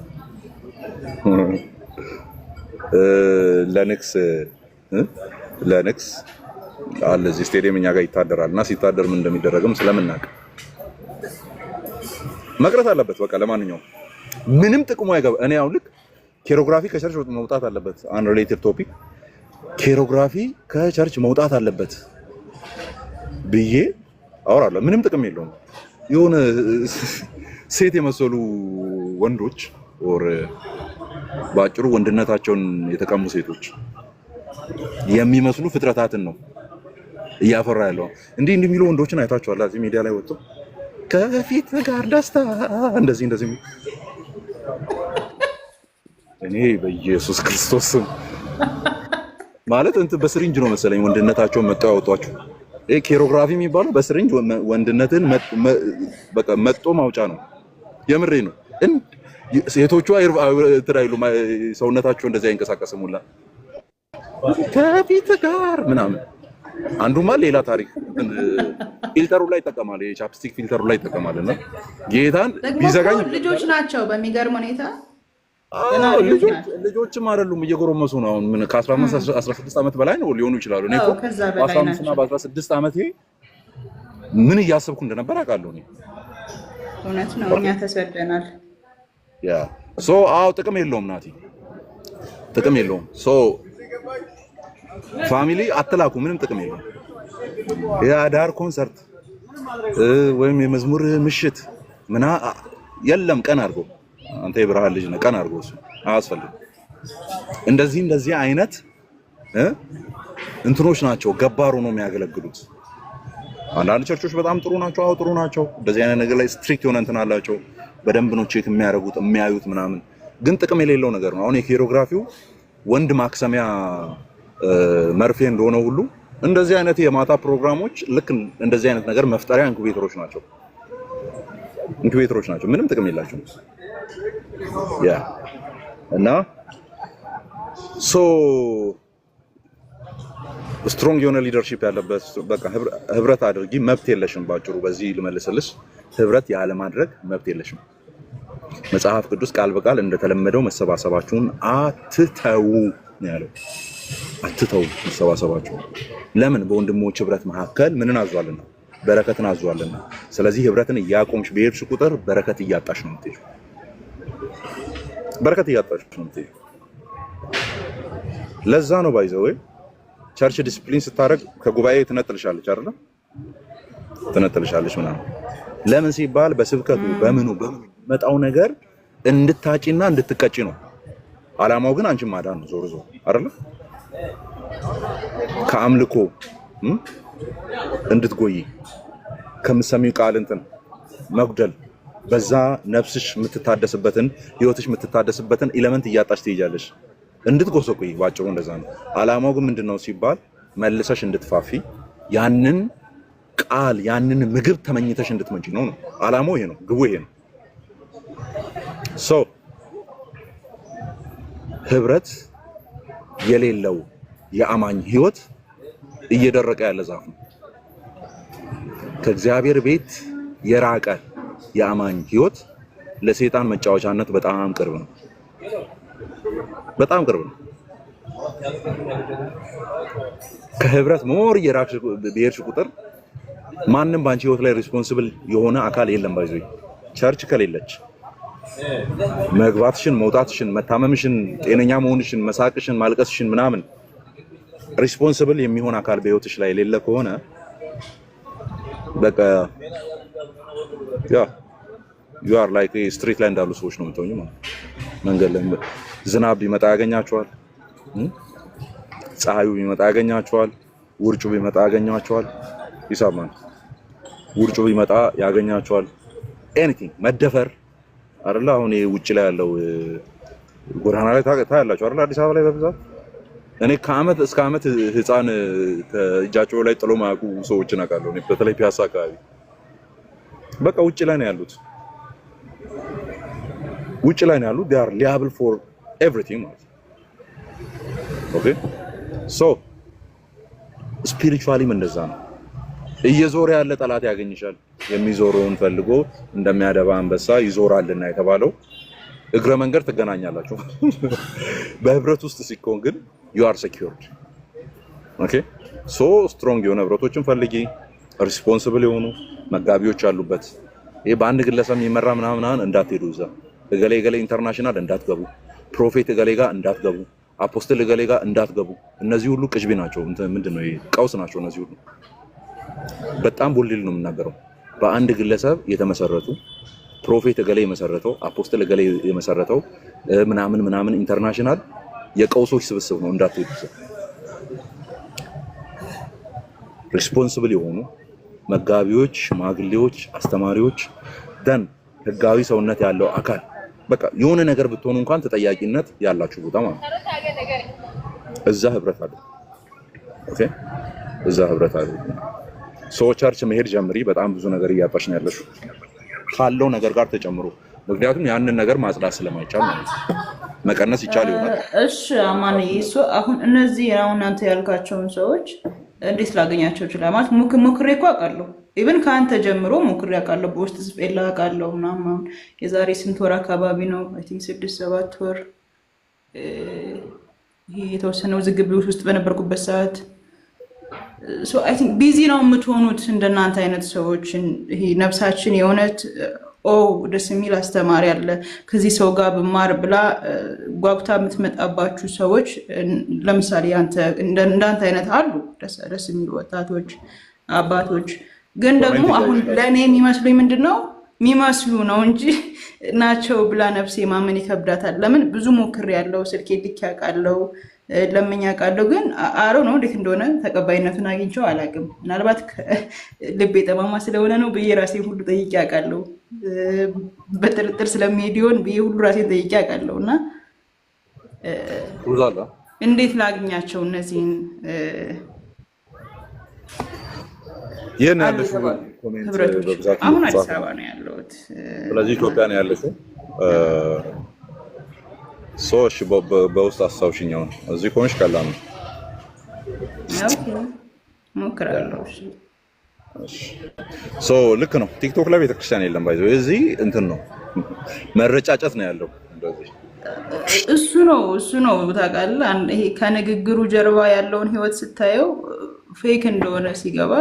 ለነክስ አለ እዚህ ስቴዲየም እኛ ጋር ይታደራልና ሲታደር ምን እንደሚደረግም ስለምናውቅ መቅረት አለበት። በቃ ለማንኛውም ምንም ጥቅሙ አይገባ። እኔ አሁን ልክ ኬሮግራፊ ከቸርች መውጣት አለበት። አንሪሌትድ ቶፒክ ኬሮግራፊ ከቸርች መውጣት አለበት ብዬ አወራለሁ። ምንም ጥቅም የለውም። የሆነ ሴት የመሰሉ ወንዶች ኦር ባጭሩ ወንድነታቸውን የተቀሙ ሴቶች የሚመስሉ ፍጥረታትን ነው እያፈራ ያለው። እንዲህ የሚሉ ወንዶችን አይታችኋል? እዚህ ሚዲያ ላይ ወጥቶ ከፊት ጋር ደስታ እንደዚህ እኔ በኢየሱስ ክርስቶስ ማለት እንትን በስሪንጅ ነው መሰለኝ ወንድነታቸውን መጥተው ያወጧቸው። ይሄ ኬሮግራፊ የሚባለው በስሪንጅ ወንድነትን በቃ መጥቶ ማውጫ ነው። የምሬ ነው። ሴቶቹ አይሉ ሰውነታቸው እንደዚህ አይንቀሳቀስም ሁላ ከፊት ጋር ምናምን። አንዱማ ሌላ ታሪክ ፊልተሩ ላይ ይጠቀማል፣ የቻፕስቲክ ፊልተሩ ላይ ይጠቀማልና ጌታን ቢዘጋኝ ልጆች ናቸው በሚገርም ሁኔታ። ልጆችም አይደሉም እየጎረመሱ ነው። አሁን ምን ከ15 16 ዓመት በላይ ነው ሊሆኑ ይችላሉ። እኔ እኮ በ15 እና በ16 ዓመቴ ምን እያሰብኩ እንደነበር አውቃለሁ። እኔ እውነት ነው እኛ ተሰደናል። ያ አዎ ጥቅም የለውም ናቲ፣ ጥቅም የለውም። ፋሚሊ አትላኩ፣ ምንም ጥቅም የለውም። የአዳር ኮንሰርት ወይም የመዝሙር ምሽት የለም። ቀን አድርጎ አንተ የብርሃን ልጅ ነህ፣ ቀን አድርጎ እሱ አያስፈልግም። እንደዚህ አይነት እንትኖች ናቸው ገባሩ ነው የሚያገለግሉት። አንዳንድ ቸርቾች በጣም ጥሩ ናቸው። አዎ ጥሩ ናቸው። እንደዚህ አይነት ነገር ላይ ስትሪክት የሆነ እንትን አላቸው። በደንብ ነው ቼክ የሚያደርጉት የሚያዩት ምናምን፣ ግን ጥቅም የሌለው ነገር ነው። አሁን የኬሮግራፊው ወንድ ማክሰሚያ መርፌ እንደሆነ ሁሉ እንደዚህ አይነት የማታ ፕሮግራሞች ልክ እንደዚህ አይነት ነገር መፍጠሪያ ኢንኩቤተሮች ናቸው። ምንም ጥቅም የላቸውም። ያ እና ስትሮንግ የሆነ ሊደርሺፕ ያለበት በቃ ህብረት አድርጊ። መብት የለሽም። ባጭሩ በዚህ ልመልስልሽ፣ ህብረት ያለ ማድረግ መብት የለሽም። መጽሐፍ ቅዱስ ቃል በቃል እንደተለመደው መሰባሰባችሁን አትተው ነው ያለው። አትተው መሰባሰባችሁን። ለምን? በወንድሞች ህብረት መካከል ምንን አዟልና? በረከትን አዟልና። ስለዚህ ህብረትን እያቆምሽ በሄድሽ ቁጥር በረከት እያጣሽ ነው የምትሄጂው። ለዛ ነው ባይዘው ቸርች ዲሲፕሊን ስታደርግ ከጉባኤ ትነጥልሻለች አይደል? ትነጥልሻለች ምናምን። ለምን ሲባል በስብከቱ በምኑ መጣው ነገር እንድታጪና እንድትቀጪ ነው። አላማው ግን አንቺን ማዳን ነው። ዞር አይደል? ከአምልኮ እንድትጎይ ከምትሰሚው ቃል እንትን መጉደል፣ በዛ ነፍስሽ የምትታደስበትን ህይወትሽ የምትታደስበትን ኤሌመንት እያጣሽ ትይጃለሽ። እንድትጎሰቁይ ባጭሩ እንደዛ ነው። አላማው ግን ምንድነው ሲባል መልሰሽ እንድትፋፊ፣ ያንን ቃል ያንን ምግብ ተመኝተሽ እንድትመጪ ነው። አላማው ይሄ ነው፣ ግቡ ይሄ ነው። ሶ ህብረት የሌለው የአማኝ ህይወት እየደረቀ ያለ ዛፍ ነው። ከእግዚአብሔር ቤት የራቀ የአማኝ ህይወት ለሰይጣን መጫወቻነት በጣም ቅርብ ነው። በጣም ቅርብ ነው። ከህብረት ሞር የራቅሽ በሄድሽ ቁጥር ማንም ባንቺ ህይወት ላይ ሪስፖንሲብል የሆነ አካል የለም። ባይዞይ ቸርች ከሌለች መግባትሽን፣ መውጣትሽን፣ መታመምሽን፣ ጤነኛ መሆንሽን፣ መሳቅሽን፣ ማልቀስሽን ምናምን ሪስፖንሲብል የሚሆን አካል በህይወትሽ ላይ የሌለ ከሆነ በቃ ያ you are like ስትሪት ላይ እንዳሉ ሰዎች ነው የምትሆኚ ማለት። መንገድ ላይ ዝናብ ቢመጣ ያገኛቸዋል፣ ፀሐዩ ቢመጣ ያገኛቸዋል፣ ውርጩ ቢመጣ ያገኛቸዋል። ይሳማል። ውርጩ ቢመጣ ያገኛቸዋል። ኤኒቲንግ መደፈር አይደለ? አሁን ውጭ ላይ ያለው ጎዳና ላይ ታያላችሁ አይደል? አዲስ አበባ ላይ በብዛት እኔ ከአመት እስከ አመት ህፃን ከእጃቸው ላይ ጥሎ ማያውቁ ሰዎችን አውቃለሁ። እኔ በተለይ ፒያሳ አካባቢ በቃ ውጭ ላይ ነው ያሉት። ውጭ ላይ ነው ያሉት። they are liable for everything ማለት ነው። ኦኬ ሶ ስፒሪቹዋሊም እንደዛ ነው። እየዞረ ያለ ጠላት ያገኝሻል። የሚዞረውን ፈልጎ እንደሚያደባ አንበሳ ይዞራልና የተባለው እግረ መንገድ ትገናኛላችሁ። በህብረት ውስጥ ሲኮን ግን you are secured። ኦኬ ሶ ስትሮንግ የሆነ ህብረቶችን ፈልጊ። ሪስፖንሲብል የሆኑ መጋቢዎች አሉበት። ይሄ በአንድ ግለሰብ የሚመራ ምናምን እንዳትሄዱ። እዛ እገሌ ኢንተርናሽናል እንዳትገቡ፣ ፕሮፌት እገሌ ጋር እንዳትገቡ፣ አፖስትል እገሌ ጋር እንዳትገቡ። እነዚህ ሁሉ ቅጅቢ ናቸው። ምንድነው ይሄ? ቀውስ ናቸው እነዚህ ሁሉ። በጣም ቦልል ነው የምናገረው። በአንድ ግለሰብ የተመሰረቱ ፕሮፌት እገሌ የመሰረተው፣ አፖስትል እገሌ የመሰረተው ምናምን ኢንተርናሽናል የቀውሶች ስብስብ ነው። እንዳትሄዱ። ሪስፖንሲብል የሆኑ መጋቢዎች፣ ሽማግሌዎች፣ አስተማሪዎች ደን ህጋዊ ሰውነት ያለው አካል በቃ የሆነ ነገር ብትሆኑ እንኳን ተጠያቂነት ያላችሁ ቦታ ማለት ነው። እዛ ህብረት አለ። ኦኬ እዛ ህብረት አለ። ሶ ቸርች መሄድ ጀምሪ። በጣም ብዙ ነገር እያጣሽ ነው ያለሽው ካለው ነገር ጋር ተጨምሮ። ምክንያቱም ያንን ነገር ማጽዳት ስለማይቻል ማለት ነው። መቀነስ ይቻል ይሆናል። እሺ አማን ይሶ አሁን እነዚህ አሁን አንተ ያልካቸውን ሰዎች እንዴት ላገኛቸው ይችላል? ማለት ሞክሬ እኮ አውቃለሁ። ኢቭን ከአንተ ጀምሮ ሞክሬ አውቃለሁ። በውስጥ ጽፌላ አውቃለሁ ምናምን። የዛሬ ስንት ወር አካባቢ ነው አይ ቲንክ 6-7 ወር ይሄ የተወሰነ ውዝግብ ውስጥ በነበርኩበት ሰዓት ሶ አይ ቲንክ ቢዚ ነው የምትሆኑት እንደናንተ አይነት ሰዎችን። ይሄ ነፍሳችን የእውነት ደስ የሚል አስተማሪ አለ ከዚህ ሰው ጋር ብማር ብላ ጓጉታ የምትመጣባችሁ ሰዎች ለምሳሌ እንዳንተ አይነት አሉ። ደስ የሚሉ ወጣቶች አባቶች። ግን ደግሞ አሁን ለእኔ የሚመስሉኝ ምንድነው የሚመስሉ ነው እንጂ ናቸው ብላ ነፍሴ ማመን ይከብዳታል። ለምን ብዙ ሞክሬ ያለው ስልኬ ልክ ያውቃለው ለምኛ ያውቃለው። ግን አሮ ነው እንዴት እንደሆነ ተቀባይነቱን አግኝቼው አላውቅም። ምናልባት ልቤ ጠማማ ስለሆነ ነው ብዬ ራሴ ሁሉ ጠይቄ ያውቃለው። በጥርጥር ስለሚሄድ ይሆን ብዬ ሁሉ ራሴን ጠይቄ ያውቃለው። እና እንዴት ላግኛቸው እነዚህን ይሄን ያለሽው ኮሜንት በብዛት አሁን አዲስ አበባ ነው ያለሁት። ስለዚህ ኢትዮጵያ ነው ያለሽው። ሶሽ በውስጥ አሳውሽኛው እዚህ ኮንሽ ቀላል ነው። ሞክራለሁ። ሶ ልክ ነው። ቲክቶክ ላይ ቤተክርስቲያን የለም ባይዘው እዚህ እንትን ነው መረጫጨት ነው ያለው። እንደዚህ እሱ ነው ታውቃለህ። ይሄ ከንግግሩ ጀርባ ያለውን ህይወት ስታየው ፌክ እንደሆነ ሲገባ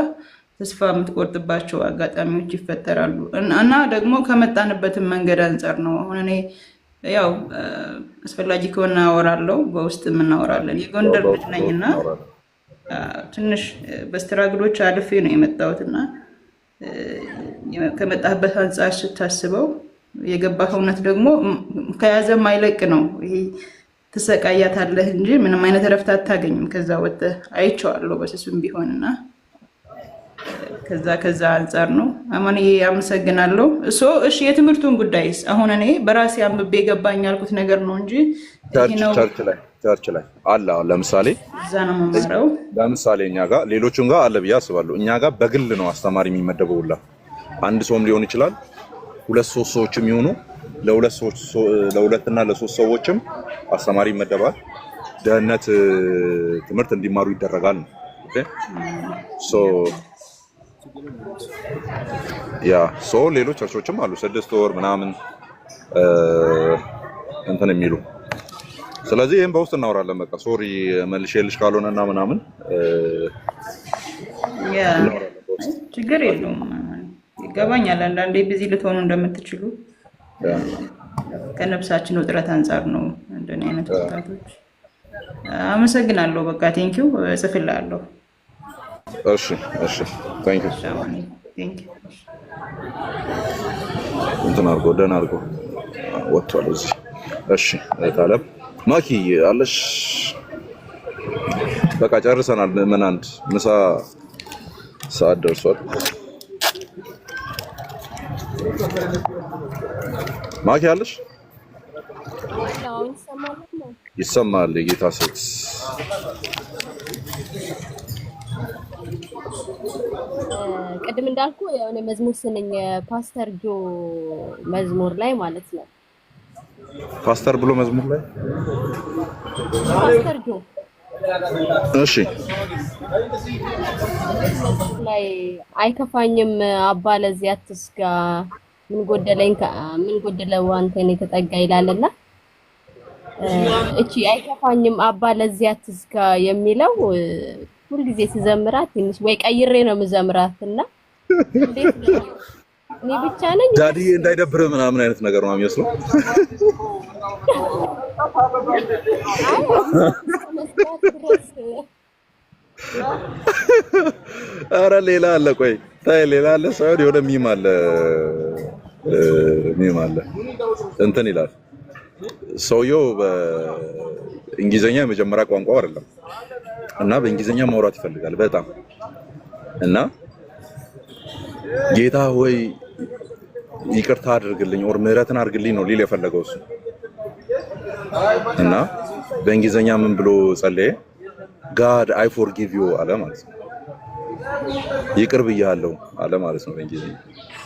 ተስፋ የምትቆርጥባቸው አጋጣሚዎች ይፈጠራሉ። እና ደግሞ ከመጣንበትም መንገድ አንጻር ነው። አሁን እኔ ያው አስፈላጊ ከሆነ አወራለሁ፣ በውስጥ እናወራለን። የጎንደር ልጅ ነኝና ትንሽ በስትራግሎች አልፌ ነው የመጣሁትና ከመጣህበት አንጻር ስታስበው የገባህ እውነት ደግሞ ከያዘ ማይለቅ ነው። ይሄ ትሰቃያታለህ እንጂ ምንም አይነት እረፍት አታገኝም። ከዛ ወጥተህ አይቼዋለሁ በስሱም ቢሆንና ከዛ አንጻር ነው። አማን አመሰግናለሁ። እሺ የትምህርቱን ጉዳይስ አሁን እኔ በራሴ አንብቤ ገባኝ ያልኩት ነገር ነው እንጂ ቸርች ላይ አለ። ለምሳሌ እዛ ነው የምማረው። ለምሳሌ እኛ ጋር ሌሎቹም ጋር አለ ብዬ አስባለሁ። እኛ ጋር በግል ነው አስተማሪ የሚመደበውላ። አንድ ሰውም ሊሆን ይችላል 2-3 ሰዎችም ይሆኑ ለሁለትና ለሶስት ሰዎችም አስተማሪ ይመደባል። ደህንነት ትምህርት እንዲማሩ ይደረጋል። ኦኬ ሶ ሌሎች ቸርቾችም አሉ 6 ወር ምናምን እንትን የሚሉ። ስለዚህ ይሄን በውስጥ እናወራለን። በቃ ሶሪ መልሼልሽ ካልሆነና ምናምን ችግር የለውም። ይገባኛል። አንዳንዴ ቢዚ ልትሆኑ እንደምትችሉ ከነፍሳችን ውጥረት አንጻር ነው እንደኔ አይነት ወጣቶች። አመሰግናለሁ። በቃ ቴንኪው ጽፍላለሁ። እሺ ቴንኪው እንትን አድርጎ ደህና አድርጎ ወጥቷል እዚህ። እሺ ታለም ማኪ አለሽ? በቃ ጨርሰናል። ምን አንድ ምሳ ሰዓት ደርሷል። ማኪ አለሽ? ይሰማል። የጌታ ሴት ቅድም እንዳልኩ የሆነ መዝሙር ስንኝ ፓስተር ጆ መዝሙር ላይ ማለት ነው። ፓስተር ብሎ መዝሙር ላይ ፓስተር ጆ እሺ ላይ አይከፋኝም አባ ለዚህ አትስጋ ምን ጎደለው አንተን የተጠጋ ይላልና እቺ አይከፋኝም አባ ለዚህ አትስጋ የሚለው ሁልጊዜ ስዘምራት ትንሽ ወይ ቀይሬ ነው የምዘምራትና እንዴት ነው እኔ ብቻ ነኝ ዳዲ እንዳይደብር ምናምን አይነት ነገር ነው የሚመስለው። ኧረ ሌላ አለ። ቆይ ታይ ሌላ አለ ሳይሆን የሆነ ሚም አለ እንትን ይላል ሰውየው በእንግሊዘኛ የመጀመሪያ ቋንቋው አይደለም እና በእንግሊዘኛ ማውራት ይፈልጋል በጣም እና ጌታ ሆይ ይቅርታ አድርግልኝ ኦር ምህረትን አድርግልኝ ነው ሊል የፈለገው እሱ እና በእንግሊዘኛ ምን ብሎ ጸለየ? God I forgive you አለ ማለት ነው። ይቅር ብያለሁ አለ ማለት ነው በእንግሊዘኛ።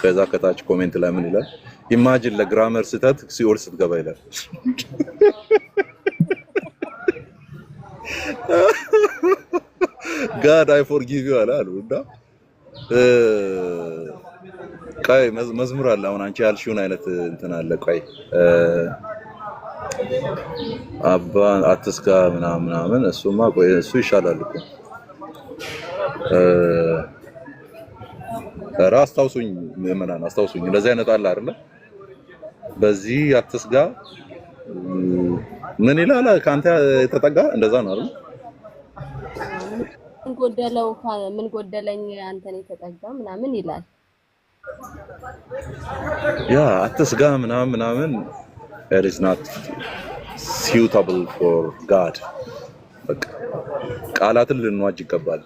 ከዛ ከታች ኮሜንት ላይ ምን ይላል? ኢማጂን ለግራመር ስህተት ሲኦል ስትገባ ይላል። God I forgive you አለ እና ቆይ መዝሙር አለ አሁን አንቺ ያልሽውን አይነት እንትን አለ። ቆይ አባ አትስጋ ምናምን እሱማ ቆይ እሱ ይሻላል እኮ አስታውሱኝ ምእመናን አስታውሱኝ። እንደዚህ አይነት አለ አይደለ? በዚህ አትስጋ ምን ይላል? ካንተ ተጠጋ እንደዛ ነው አይደል? ምን ጎደለኝ አንተን የተጠጋ ምናምን ይላል። ያ አትስጋ ምናምን it is not suitable for God። በቃ ቃላትን ልንዋጅ ይገባል።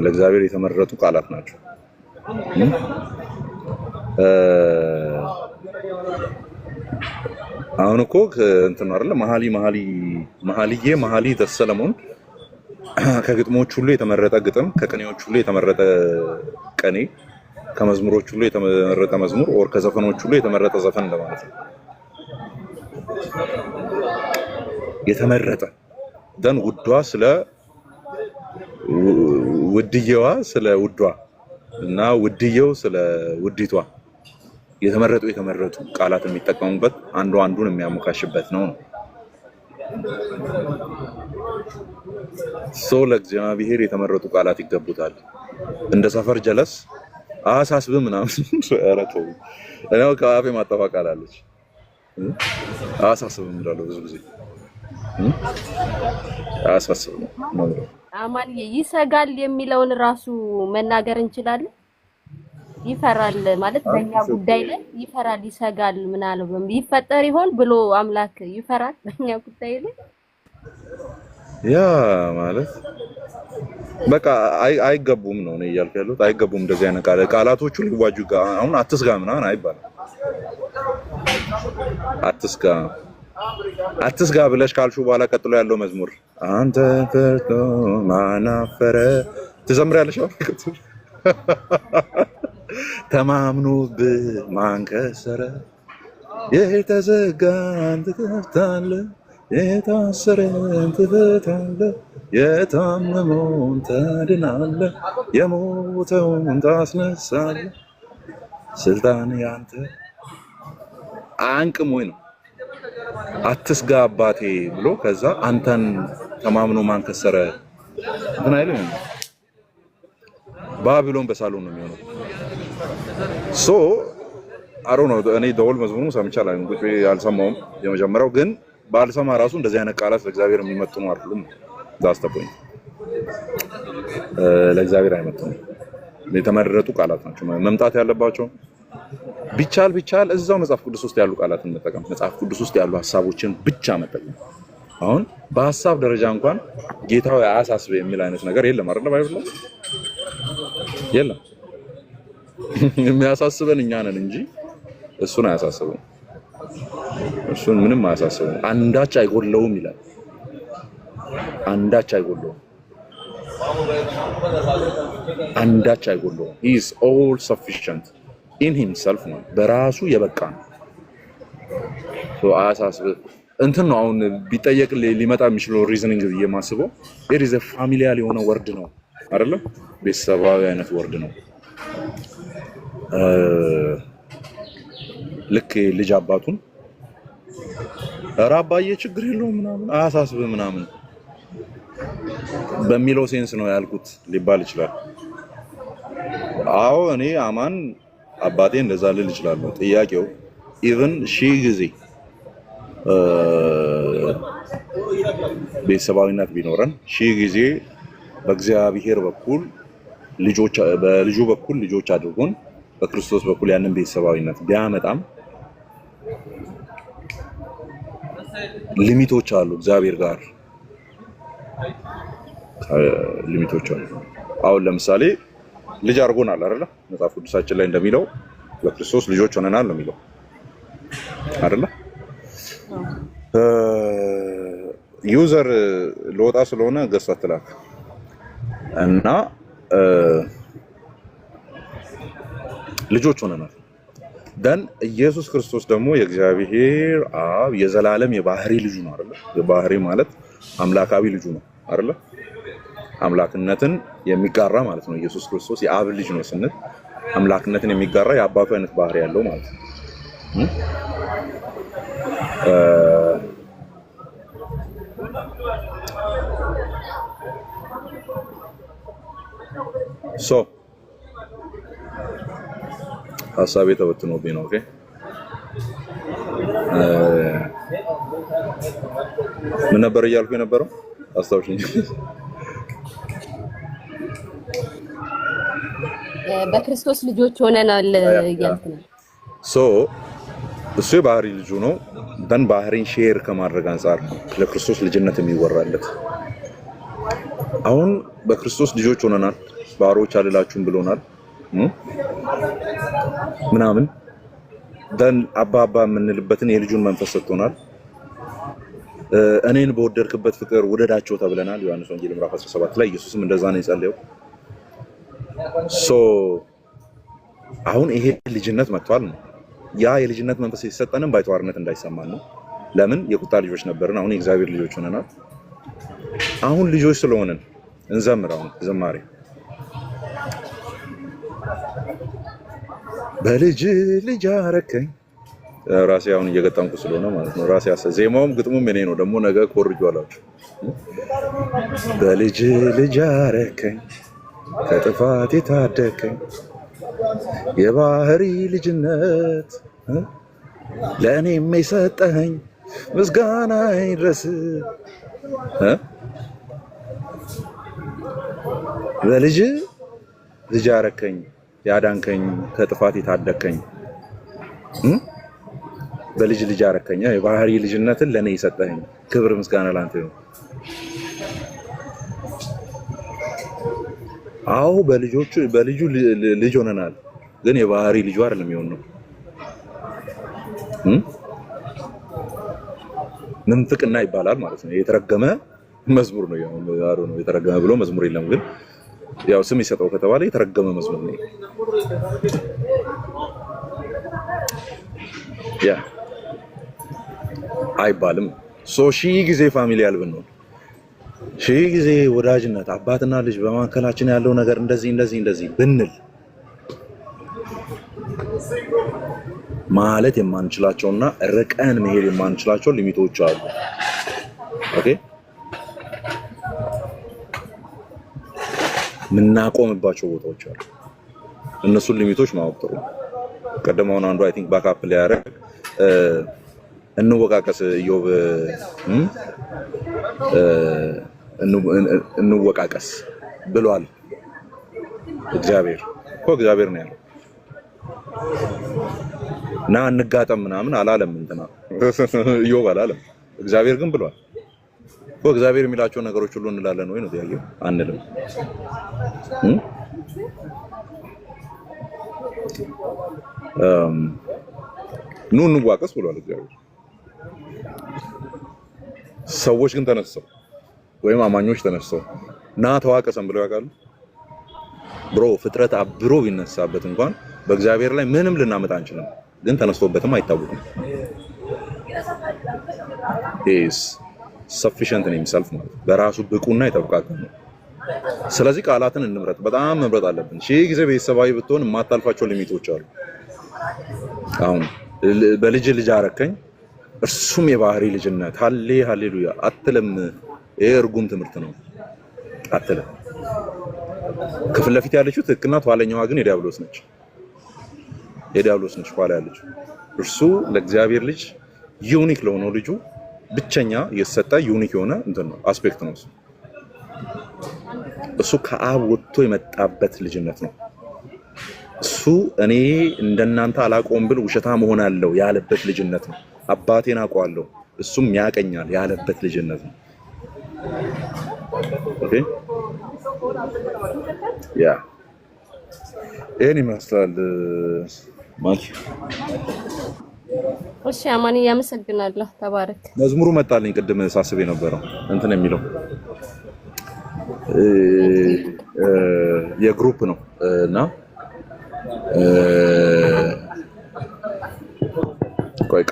ለእግዚአብሔር የተመረጡ ቃላት ናቸው። አሁን እኮ እንትን አይደለ መኃልየ ሰለሞን ከግጥሞች ሁሉ የተመረጠ ግጥም፣ ከቅኔዎች ሁሉ የተመረጠ ቅኔ፣ ከመዝሙሮች ሁሉ የተመረጠ መዝሙር ኦር ከዘፈኖች ሁሉ የተመረጠ ዘፈን እንደማለት ነው። የተመረጠ ደን ውድየዋ ስለ ውዷ እና ውድየው ስለ ውዲቷ የተመረጡ ቃላት የሚጠቀሙበት አንዱ አንዱን የሚያሞካሽበት ነው። ለእግዚአብሔር የተመረጡ ቃላት ይገቡታል። እንደ ሰፈር ጀለስ አሳስብ ምናምን አራቶ እኔው ከአፌ ማጠፋ ቃል አለች። አሳስብ እንዳለው ብዙ ጊዜ አሳስብ ነው። አማን ይሰጋል የሚለውን ራሱ መናገር እንችላለን። ይፈራል ማለት በእኛ ጉዳይ ላይ ይፈራል፣ ይሰጋል ምናለው ይፈጠር ይሆን ብሎ አምላክ ይፈራል በእኛ ጉዳይ ላይ። ያ ማለት በቃ አይገቡም ነው እያልኩ ያለሁት። አይገቡም እንደዚህ አይነት ቃላቶቹ ሊዋጁ አሁን አትስጋ ምናምን አይባልም። አትስጋ ብለሽ ካልሹ በኋላ ቀጥሎ ያለው መዝሙር አንተ ፈርቶ ማን አፈረ ትዘምሪያለሽ። ተማምኖብህ ማንከሰረ የተዘጋን ትከፍታለህ የታሰረን ትፈታለህ የታመመውን ታድናለህ የሞተውን ታስነሳለህ ስልጣን ያንተ አንቅም ወይ ነው አትስጋ አባቴ ብሎ ከዛ አንተን ተማምኖ ማንከሰረ እንትን አይልም ባቢሎን በሳሎን ነው የሚሆነው ሶ አሮ ነው እኔ ደወል መዝሙሩን ሰምቻለሁ እንግዲህ ያልሰማውም የመጀመሪያው ግን ባልሰማ ራሱ እንደዚህ አይነት ቃላት ለእግዚአብሔር የሚመጡ ነው አይደሉም ዳስተፖኝ ለእግዚአብሔር አይመጡም የተመረጡ ቃላት ናቸው መምጣት ያለባቸው ቢቻል እዛው መጽሐፍ ቅዱስ ውስጥ ያሉ ቃላትን መጠቀም መጽሐፍ ቅዱስ ውስጥ ያሉ ሐሳቦችን ብቻ መጠቀም አሁን በሐሳብ ደረጃ እንኳን ጌታው ያሳስበ የሚል አይነት ነገር የለም አይደል ባይብል ላይ የለም የሚያሳስበን እኛ ነን እንጂ እሱን አያሳስበን እሱን ምንም አያሳስበን አንዳች አይጎድለውም ይላል አንዳች አይጎድለውም he is all sufficient in himself ነው በራሱ የበቃ ነው ሶ አያሳስበ እንትን ነው አሁን ቢጠየቅ ሊመጣ የሚችለው ሪዝኒንግ የማስበው there is a familiar የሆነ ወርድ ነው አይደለ ቤተሰባዊ አይነት ወርድ ነው ልክ ልጅ አባቱን ራባዬ ችግር የለውም ምናምን አያሳስብ ምናምን በሚለው ሴንስ ነው ያልኩት ሊባል ይችላል አዎ እኔ አማን አባቴ እንደዛ ልል ይችላል ጥያቄው ኢቭን ሺህ ጊዜ ቤተሰባዊነት ቢኖረን ሺህ ጊዜ በእግዚአብሔር በኩል በልጁ በኩል ልጆች አድርጎን በክርስቶስ በኩል ያንን ቤተሰባዊነት ቢያመጣም ሊሚቶች አሉ እግዚአብሔር ጋር ሊሚቶች አሉ አሁን ለምሳሌ ልጅ አድርጎናል አይደል መጽሐፍ ቅዱሳችን ላይ እንደሚለው በክርስቶስ ልጆች ሆነናል ነው የሚለው አይደል ዩዘር ለወጣ ስለሆነ ገሳትላክ እና ልጆች ሆነናል ደን ኢየሱስ ክርስቶስ ደግሞ የእግዚአብሔር አብ የዘላለም የባህሪ ልጁ ነው አይደል የባህሪ ማለት አምላካዊ ልጁ ነው አይደል አምላክነትን የሚጋራ ማለት ነው ኢየሱስ ክርስቶስ የአብ ልጅ ነው ስንል አምላክነትን የሚጋራ የአባቱ አይነት ባህሪ ያለው ማለት ነው ሶ ሐሳቤ ተበትኖብኝ ነው ኦኬ ምን ነበር እያልኩ የነበረው አስታውሽኝ በክርስቶስ ልጆች ሆነናል እያልኩ ነው ሶ እሱ የባህሪ ልጁ ነው ደን ባህሪን ሼር ከማድረግ አንፃር ለክርስቶስ ልጅነት የሚወራለት አሁን በክርስቶስ ልጆች ሆነናል ባሮች አልላችሁም ብሎናል ምናምን ደን አባባ የምንልበትን የልጁን መንፈስ ሰጥቶናል እኔን በወደድክበት ፍቅር ወደዳቸው ተብለናል ዮሐንስ ወንጌል ምዕራፍ 17 ላይ ኢየሱስም እንደዛ ነው የጸለየው ሶ አሁን ይሄ ልጅነት መጥቷል ነው ያ የልጅነት መንፈስ ሲሰጠንም ባይተዋርነት እንዳይሰማን ነው ለምን የቁጣ ልጆች ነበርን አሁን የእግዚአብሔር ልጆች ሆነናል አሁን ልጆች ስለሆነን እንዘምራው ዝማሬ በልጅ ልጅ አረከኝ ራሴ አሁን እየገጠምኩ ስለሆነ ማለት ነው ራሴ ዜማውም ግጥሙም እኔ ነው ደግሞ ነገ ኮርጆላችሁ በልጅ ልጅ አረከኝ ከጥፋት የታደከኝ የባህሪ ልጅነት ለእኔም የሰጠኸኝ ምስጋና ይድረስ በልጅ ልጅ አረከኝ ያዳንከኝ ከጥፋት የታደከኝ በልጅ ልጅ አረከኝ የባህሪ ልጅነትን ለኔ የሰጠኸኝ ክብር ምስጋና ላንተ ነው አዎ በልጁ ልጅ ሆነናል ግን የባህሪ ልጁ አይደለም የሆነው ምንፍቅና ይባላል ማለት ነው የተረገመ መዝሙር ነው የተረገመ ብሎ መዝሙር የለም ግን ያው ስም ይሰጠው ከተባለ የተረገመ መዝሙር ነው ያ አይባልም። ሺህ ጊዜ ፋሚሊያል ብንሆን ሺህ ጊዜ ወዳጅነት አባትና ልጅ በማከላችን ያለው ነገር እንደዚህ ብንል ማለት የማንችላቸውና ርቀን መሄድ የማንችላቸው ሊሚቶች አሉ። ኦኬ ምናቆምባቸው ቦታዎች አሉ። እነሱን ሊሚቶች ማወቅ ጥሩ ነው። ቀደማውን አንዱ አይ ቲንክ ባክአፕ ሊያደርግ እንወቃቀስ ኢዮብ እንወቃቀስ ብሏል። እግዚአብሔር ነው ያለው እና እንጋጠም ምናምን አላለም። እንትና ኢዮብ አላለም። እግዚአብሔር ግን ብሏል። እግዚአብሔር የሚላቸው ነገሮች ሁሉ እንላለን ወይ ነው ጥያቄው? አንልም። ኑ እንዋቀስ ብሏል እግዚአብሔር። ሰዎች ግን ተነስተው ወይም አማኞች ተነስተው ና ተዋቀሰን ብለው ያውቃሉ? ብሮ ፍጥረት አብሮ ቢነሳበት እንኳን በእግዚአብሔር ላይ ምንም ልናመጣ አንችልም። ግን ተነስቶበትም አይታወቅም። is sufficient ነው የሚሰልፍ ማለት በራሱ ብቁና የተብቃቀ ነው። ስለዚህ ቃላትን እንምረጥ፣ በጣም መምረጥ አለብን። ሺህ ጊዜ ቤተሰባዊ ብትሆን የማታልፋቸው ሊሚቶች አሉ። አሁን በልጅ አረከኝ እርሱም የባህሪ ልጅነት ሃሌሉያ አትልም። ይሄ እርጉም ትምህርት ነው አትልም። ከፊት ለፊት ያለችው ትክክልና ኋለኛዋ ግን የዲያብሎስ ነች ኋላ ያለችው። እርሱ ለእግዚአብሔር ልጅ ዩኒክ ለሆነው ልጁ ብቸኛ የተሰጠ ዩኒክ የሆነ እንትን ነው አስፔክት ነው። እሱ ከአብ ወጥቶ የመጣበት ልጅነት ነው። እሱ እኔ እንደናንተ አላቆም ብል ውሸታ መሆን አለው ያለበት ልጅነት ነው። አባቴን አውቀዋለሁ እሱም ያቀኛል ያለበት ልጅነት ነው። ኦኬ ያ ኤኒ ይመስላል ማኪ። እሺ አማን ያመሰግናለሁ። ተባረክ። መዝሙሩ መጣልኝ ቅድም ሳስብ የነበረው እንትን የሚለው የግሩፕ ነው እና ቆይ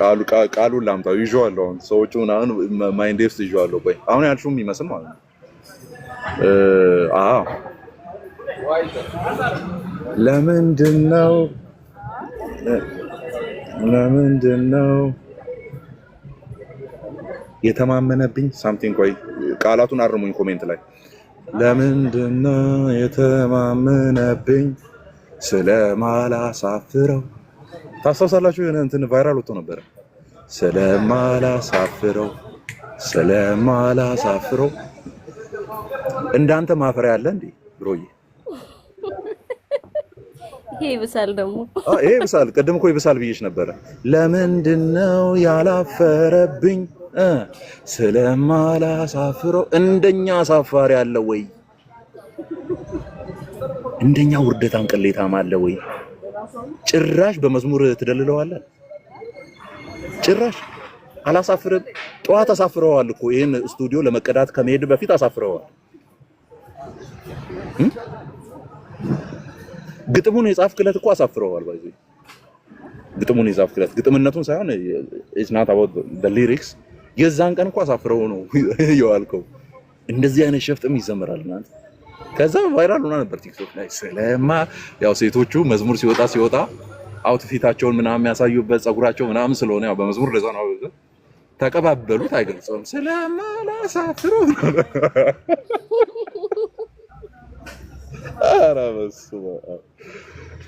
ቃሉን ላምጣው ይዤዋለሁ። አሁን ሰዎቹ ምናምን ማይንድ ውስጥ ይዤዋለሁ። ቆይ አሁን ያልሽውም ይመስል ማለት ነው። አዎ ለምንድነው የተማመነብኝ ሳምቲንግ። ቆይ ቃላቱን አርሙኝ ኮሜንት ላይ። ለምንድነው የተማመነብኝ ስለማላሳፍረው። ታስታውሳላችሁ? የሆነ እንትን ቫይራል ወጥቶ ነበረ። ስለማላሳፍረው እንዳንተ ማፈሪያ አለ እንዴ ብሮዬ? ይሄ ይብሳል ደግሞ። ይሄ ይብሳል። ቀደም እኮ ይብሳል ብዬሽ ነበረ። ለምንድነው ያላፈረብኝ ስለማላሳፍረው። እንደኛ አሳፋሪ አለ ወይ? እንደኛ ውርደታም ቅሌታም አለ ወይ? ጭራሽ በመዝሙር ትደልለዋለህ። ጭራሽ አላሳፍርም። ጠዋት አሳፍረዋል እኮ ይሄን ስቱዲዮ ለመቀዳት ከመሄድ በፊት አሳፍረዋል። ግጥሙን የጻፍክለት እኮ አሳፍረዋል። ባይዘ ግጥሙን የጻፍክለት ግጥምነቱን ሳይሆን it's not about the lyrics። የዛን ቀን እኮ አሳፍረው ነው የዋልከው። እንደዚህ አይነት ሸፍጥም ይዘመራል እናንተ። ከዛ ቫይራል ሆና ነበር ቲክቶክ ላይ። ያው ሴቶቹ መዝሙር ሲወጣ አውትፊታቸውን ምናምን የሚያሳዩበት ፀጉራቸው ምናምን ስለሆነ ያው በመዝሙር ለዛ ነው ተቀባበሉት። አይገልጸውም ስለማላሳፍረው። ኧረ በስመ አብ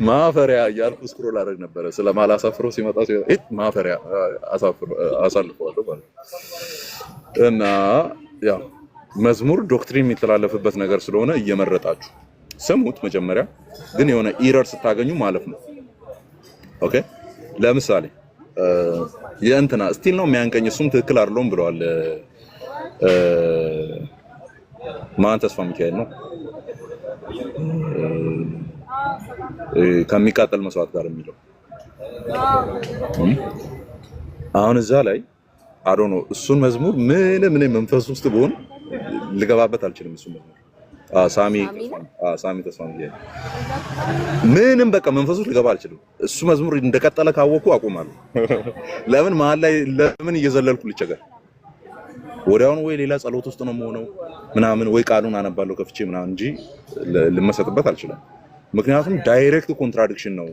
ማፈሪያ እያልኩ ስክሮል አደረግ ነበረ። ስለማላሳፍረው ሲመጣ ማፈሪያ አሳልፈዋለሁ ማለት እና ያው መዝሙር ዶክትሪን የሚተላለፍበት ነገር ስለሆነ እየመረጣችሁ ስሙት። መጀመሪያ ግን የሆነ ኢረር ስታገኙ ማለፍ ነው። ኦኬ ለምሳሌ የእንትና ስቲል ነው የሚያንቀኝ እሱም ትክክል አይደለም ብለዋል። ማን ተስፋ ሚካኤል ነው ከሚቃጠል መስዋዕት ጋር የሚለው አሁን እዛ ላይ አዶ ነው። እሱን መዝሙር ምን መንፈስ ውስጥ ብሆን ልገባበት አልችልም። እሱን መዝሙር ሳሚ ሳሚ ተስፋዬ ምንም በቃ መንፈሱ ሊገባ አልችልም። እሱ መዝሙር እንደቀጠለ ካወኩ አቆማለሁ። ለምን መሀል ላይ ለምን እየዘለልኩ ልቸገር? ወዲያውኑ ወይ ሌላ ጸሎት ውስጥ ነው የምሆነው ምናምን ወይ ቃሉን አነባለሁ ከፍቼ ምናምን እንጂ ልመሰጥበት አልችልም። ምክንያቱም ዳይሬክት ኮንትራዲክሽን ነው።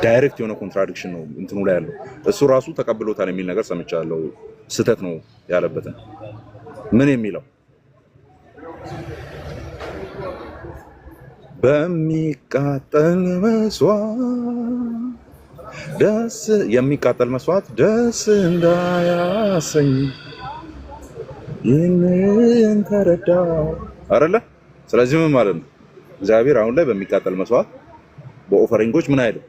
ዳይሬክት የሆነ ኮንትራዲክሽን ነው እንትኑ ላይ ያለው። እሱ ራሱ ተቀብሎታል የሚል ነገር ሰምቻለሁ። ስህተት ነው ያለበትን ምን የሚለው በሚቃጠል መስዋዕት ደስ እንዳያሰኝ ይህንን ተረዳው አይደለ? ስለዚህ ምን ማለት ነው? እግዚአብሔር አሁን ላይ በሚቃጠል መስዋዕት በኦፈሪንጎች ምን አይደለም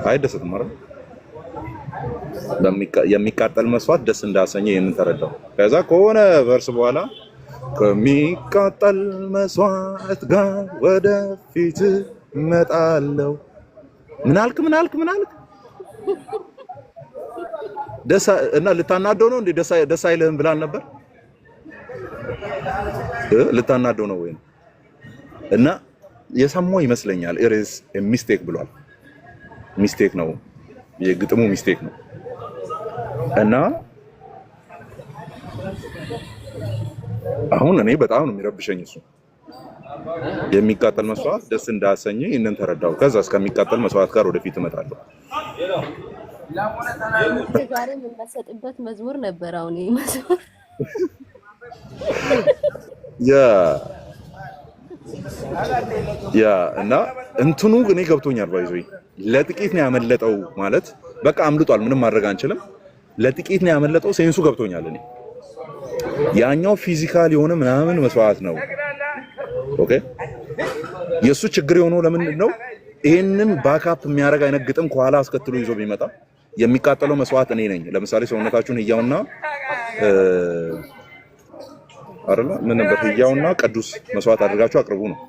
አይደሰትም አይደል? የሚቃጠል መስዋዕት ደስ እንዳያሰኝ ይህንን ተረዳው። ከዛ ከሆነ ቨርስ በኋላ ከሚቃጠል መስዋዕት ጋር ወደፊት እመጣለሁ። ምን አልክ ደስ እና ልታናደው ነው እንዴ? ደስ አይልህም ብላል ነበር። ልታናደው ነው ወይ? እና የሰማው ይመስለኛል ኢሪስ ሚስቴክ ብሏል። ሚስቴክ ነው የግጥሙ ሚስቴክ ነው። እና አሁን እኔ በጣም ነው የሚረብሸኝ እሱ የሚቃጠል መስዋዕት ደስ እንዳያሰኝ ይሄንን ተረዳው። ከዛ እስከሚቃጠል መስዋዕት ጋር ወደፊት እመጣለሁ። ዛሬ የምንመሰጥበት መዝሙር ነበር። አሁን ይሄ መዝሙር ያ እና እንትኑ እኔ ገብቶኛል። ባይዞይ ለጥቂት ነው ያመለጠው ማለት በቃ አምልጧል፣ ምንም ማድረግ አንችልም። ለጥቂት ነው ያመለጠው፣ ሴንሱ ገብቶኛል። እኔ ያኛው ፊዚካል የሆነ ምናምን መስዋዕት ነው። ኦኬ የሱ ችግር የሆነው ለምንድን ነው? ይሄንን ባካፕ የሚያደርግ አይነት ግጥም ከኋላ አስከትሎ ይዞ ቢመጣ የሚቃጠለው መስዋዕት እኔ ነኝ። ለምሳሌ ሰውነታችሁን ህያውና አይደለ ምን ነበር ህያውና ቅዱስ መስዋዕት አድርጋችሁ አቅርቡ ነው።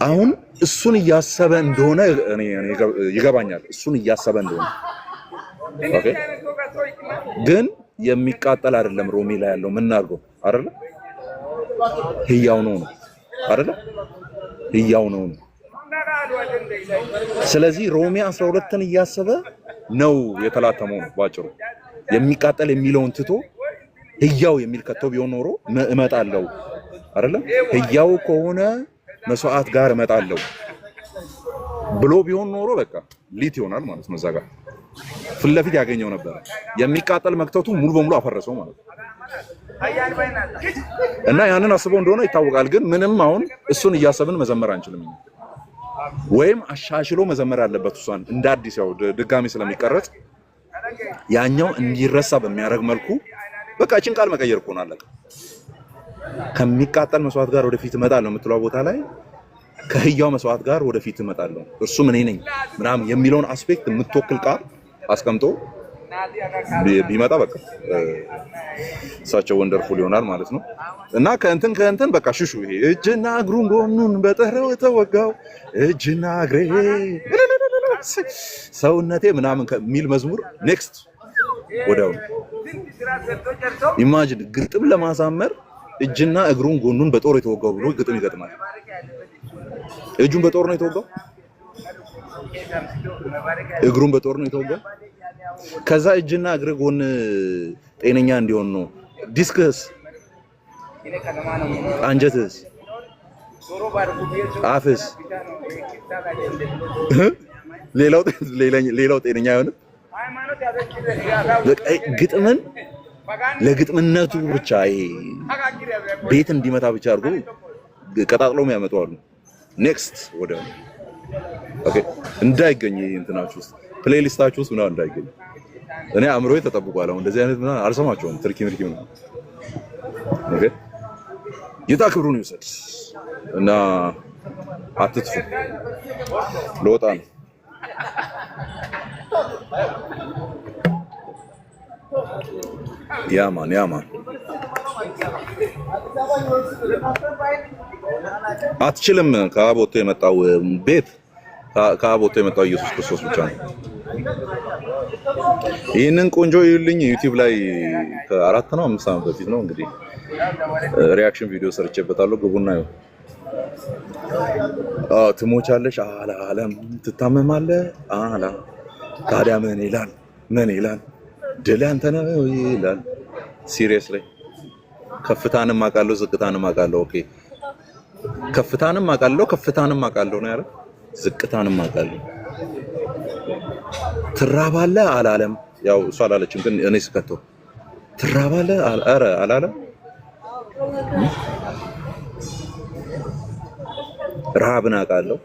አሁን እሱን እያሰበ እንደሆነ እኔ ይገባኛል። እሱን እያሰበ እንደሆነ ኦኬ ግን የሚቃጠል አይደለም። ሮሜ ላይ ያለው ምን አድርገው አይደለ ህያው ነው አይደለ ህያው ነው። ስለዚህ ሮሜ 12ን እያሰበ ነው የተላተመው ነው ባጭሩ። የሚቃጠል የሚለውን ትቶ ህያው የሚል ከተው ቢሆን ኖሮ እመጣለሁ አይደለ ህያው ከሆነ መስዋዕት ጋር እመጣለሁ ብሎ ቢሆን ኖሮ በቃ ሊት ይሆናል ማለት ነው። እዛ ጋር ፊት ለፊት ያገኘው ነበር። የሚቃጠል መክተቱ ሙሉ በሙሉ አፈረሰው ማለት ነው። እና ያንን አስበው እንደሆነ ይታወቃል። ግን ምንም አሁን እሱን እያሰብን መዘመር አንችልም። ወይም አሻሽሎ መዘመር ያለበት እሷን እንደ አዲስ ያው ድጋሚ ስለሚቀረጽ ያኛው እንዲረሳ በሚያደርግ መልኩ በቃ እቺን ቃል መቀየር እኮ ነው አለቀ። ከሚቃጠል መስዋዕት ጋር ወደፊት እመጣለሁ የምትለው ቦታ ላይ ከህያው መስዋዕት ጋር ወደፊት እመጣለሁ እርሱ ምን ነኝ ምናምን የሚለውን አስፔክት የምትወክል ቃል አስቀምጦ ቢመጣ በቃ እሳቸው ወንደርፉል ይሆናል ማለት ነው። እና ከእንትን በቃ ሽሹ ይሄ እጅና እግሩን ጎኑን በጠረው ተወጋው እጅና እግሬ ሰውነቴ ምናምን ከሚል መዝሙር ኔክስት ወዲያው ኢማጂን ግጥም ለማሳመር እጅና እግሩን ጎኑን በጦር የተወጋው ብሎ ግጥም ይገጥማል። እጁን በጦር ነው የተወጋው፣ እግሩን በጦር ነው የተወጋው። ከዛ እጅና እግር ጎን ጤነኛ እንዲሆን ነው። ዲስክስ፣ አንጀትስ፣ አፍስ ሌላው ጤነኛ አይሆንም። ግጥምን ለግጥምነቱ ብቻ ይሄ ቤት እንዲመታ ብቻ አድርጎ ቀጣጥሎም ያመጣዋሉ። ኔክስት ወደ ኦኬ እንዳይገኝ እንትናችሁ ውስጥ ፕሌሊስታችሁ ውስጥ ምናምን እንዳይገኝ። እኔ አእምሮዬ ተጠብቋል። አሁን እንደዚህ አይነት ምናምን አልሰማቸውም። ትርኪ ምናምን ኦኬ ጌታ ክብሩን ይውሰድ እና አትጥፉ። ለወጣ ነው ያማን አትችልም። ከአብ ወጥቶ የመጣው ቤት ከአብ ወጥቶ የመጣው ኢየሱስ ክርስቶስ ብቻ ነው። ይህንን ቆንጆ ይልኝ ዩቲዩብ ላይ ከ4 ነው 5 ዓመት በፊት ነው እንግዲህ ሪያክሽን ቪዲዮ ሰርቼበታለሁ። ግቡና ይኸው። ትሞቻለሽ አላለም፣ ትታመማለህ አላ። ታዲያ ምን ይላል? ምን ይላል? ድል ያንተ ነው ይላል። ሲሪየስ ላይ ከፍታንም አውቃለሁ ዝቅታንም አውቃለሁ። ኦኬ ከፍታንም አውቃለሁ ከፍታንም አውቃለሁ ነው ያለው። ዝቅታንም አውቃለሁ። ትራባለህ አላለም። ያው እሷ አላለችም፣ ግን እኔ ስከተው ትራባለህ ኧረ አላለም። ረሃብን አውቃለሁ።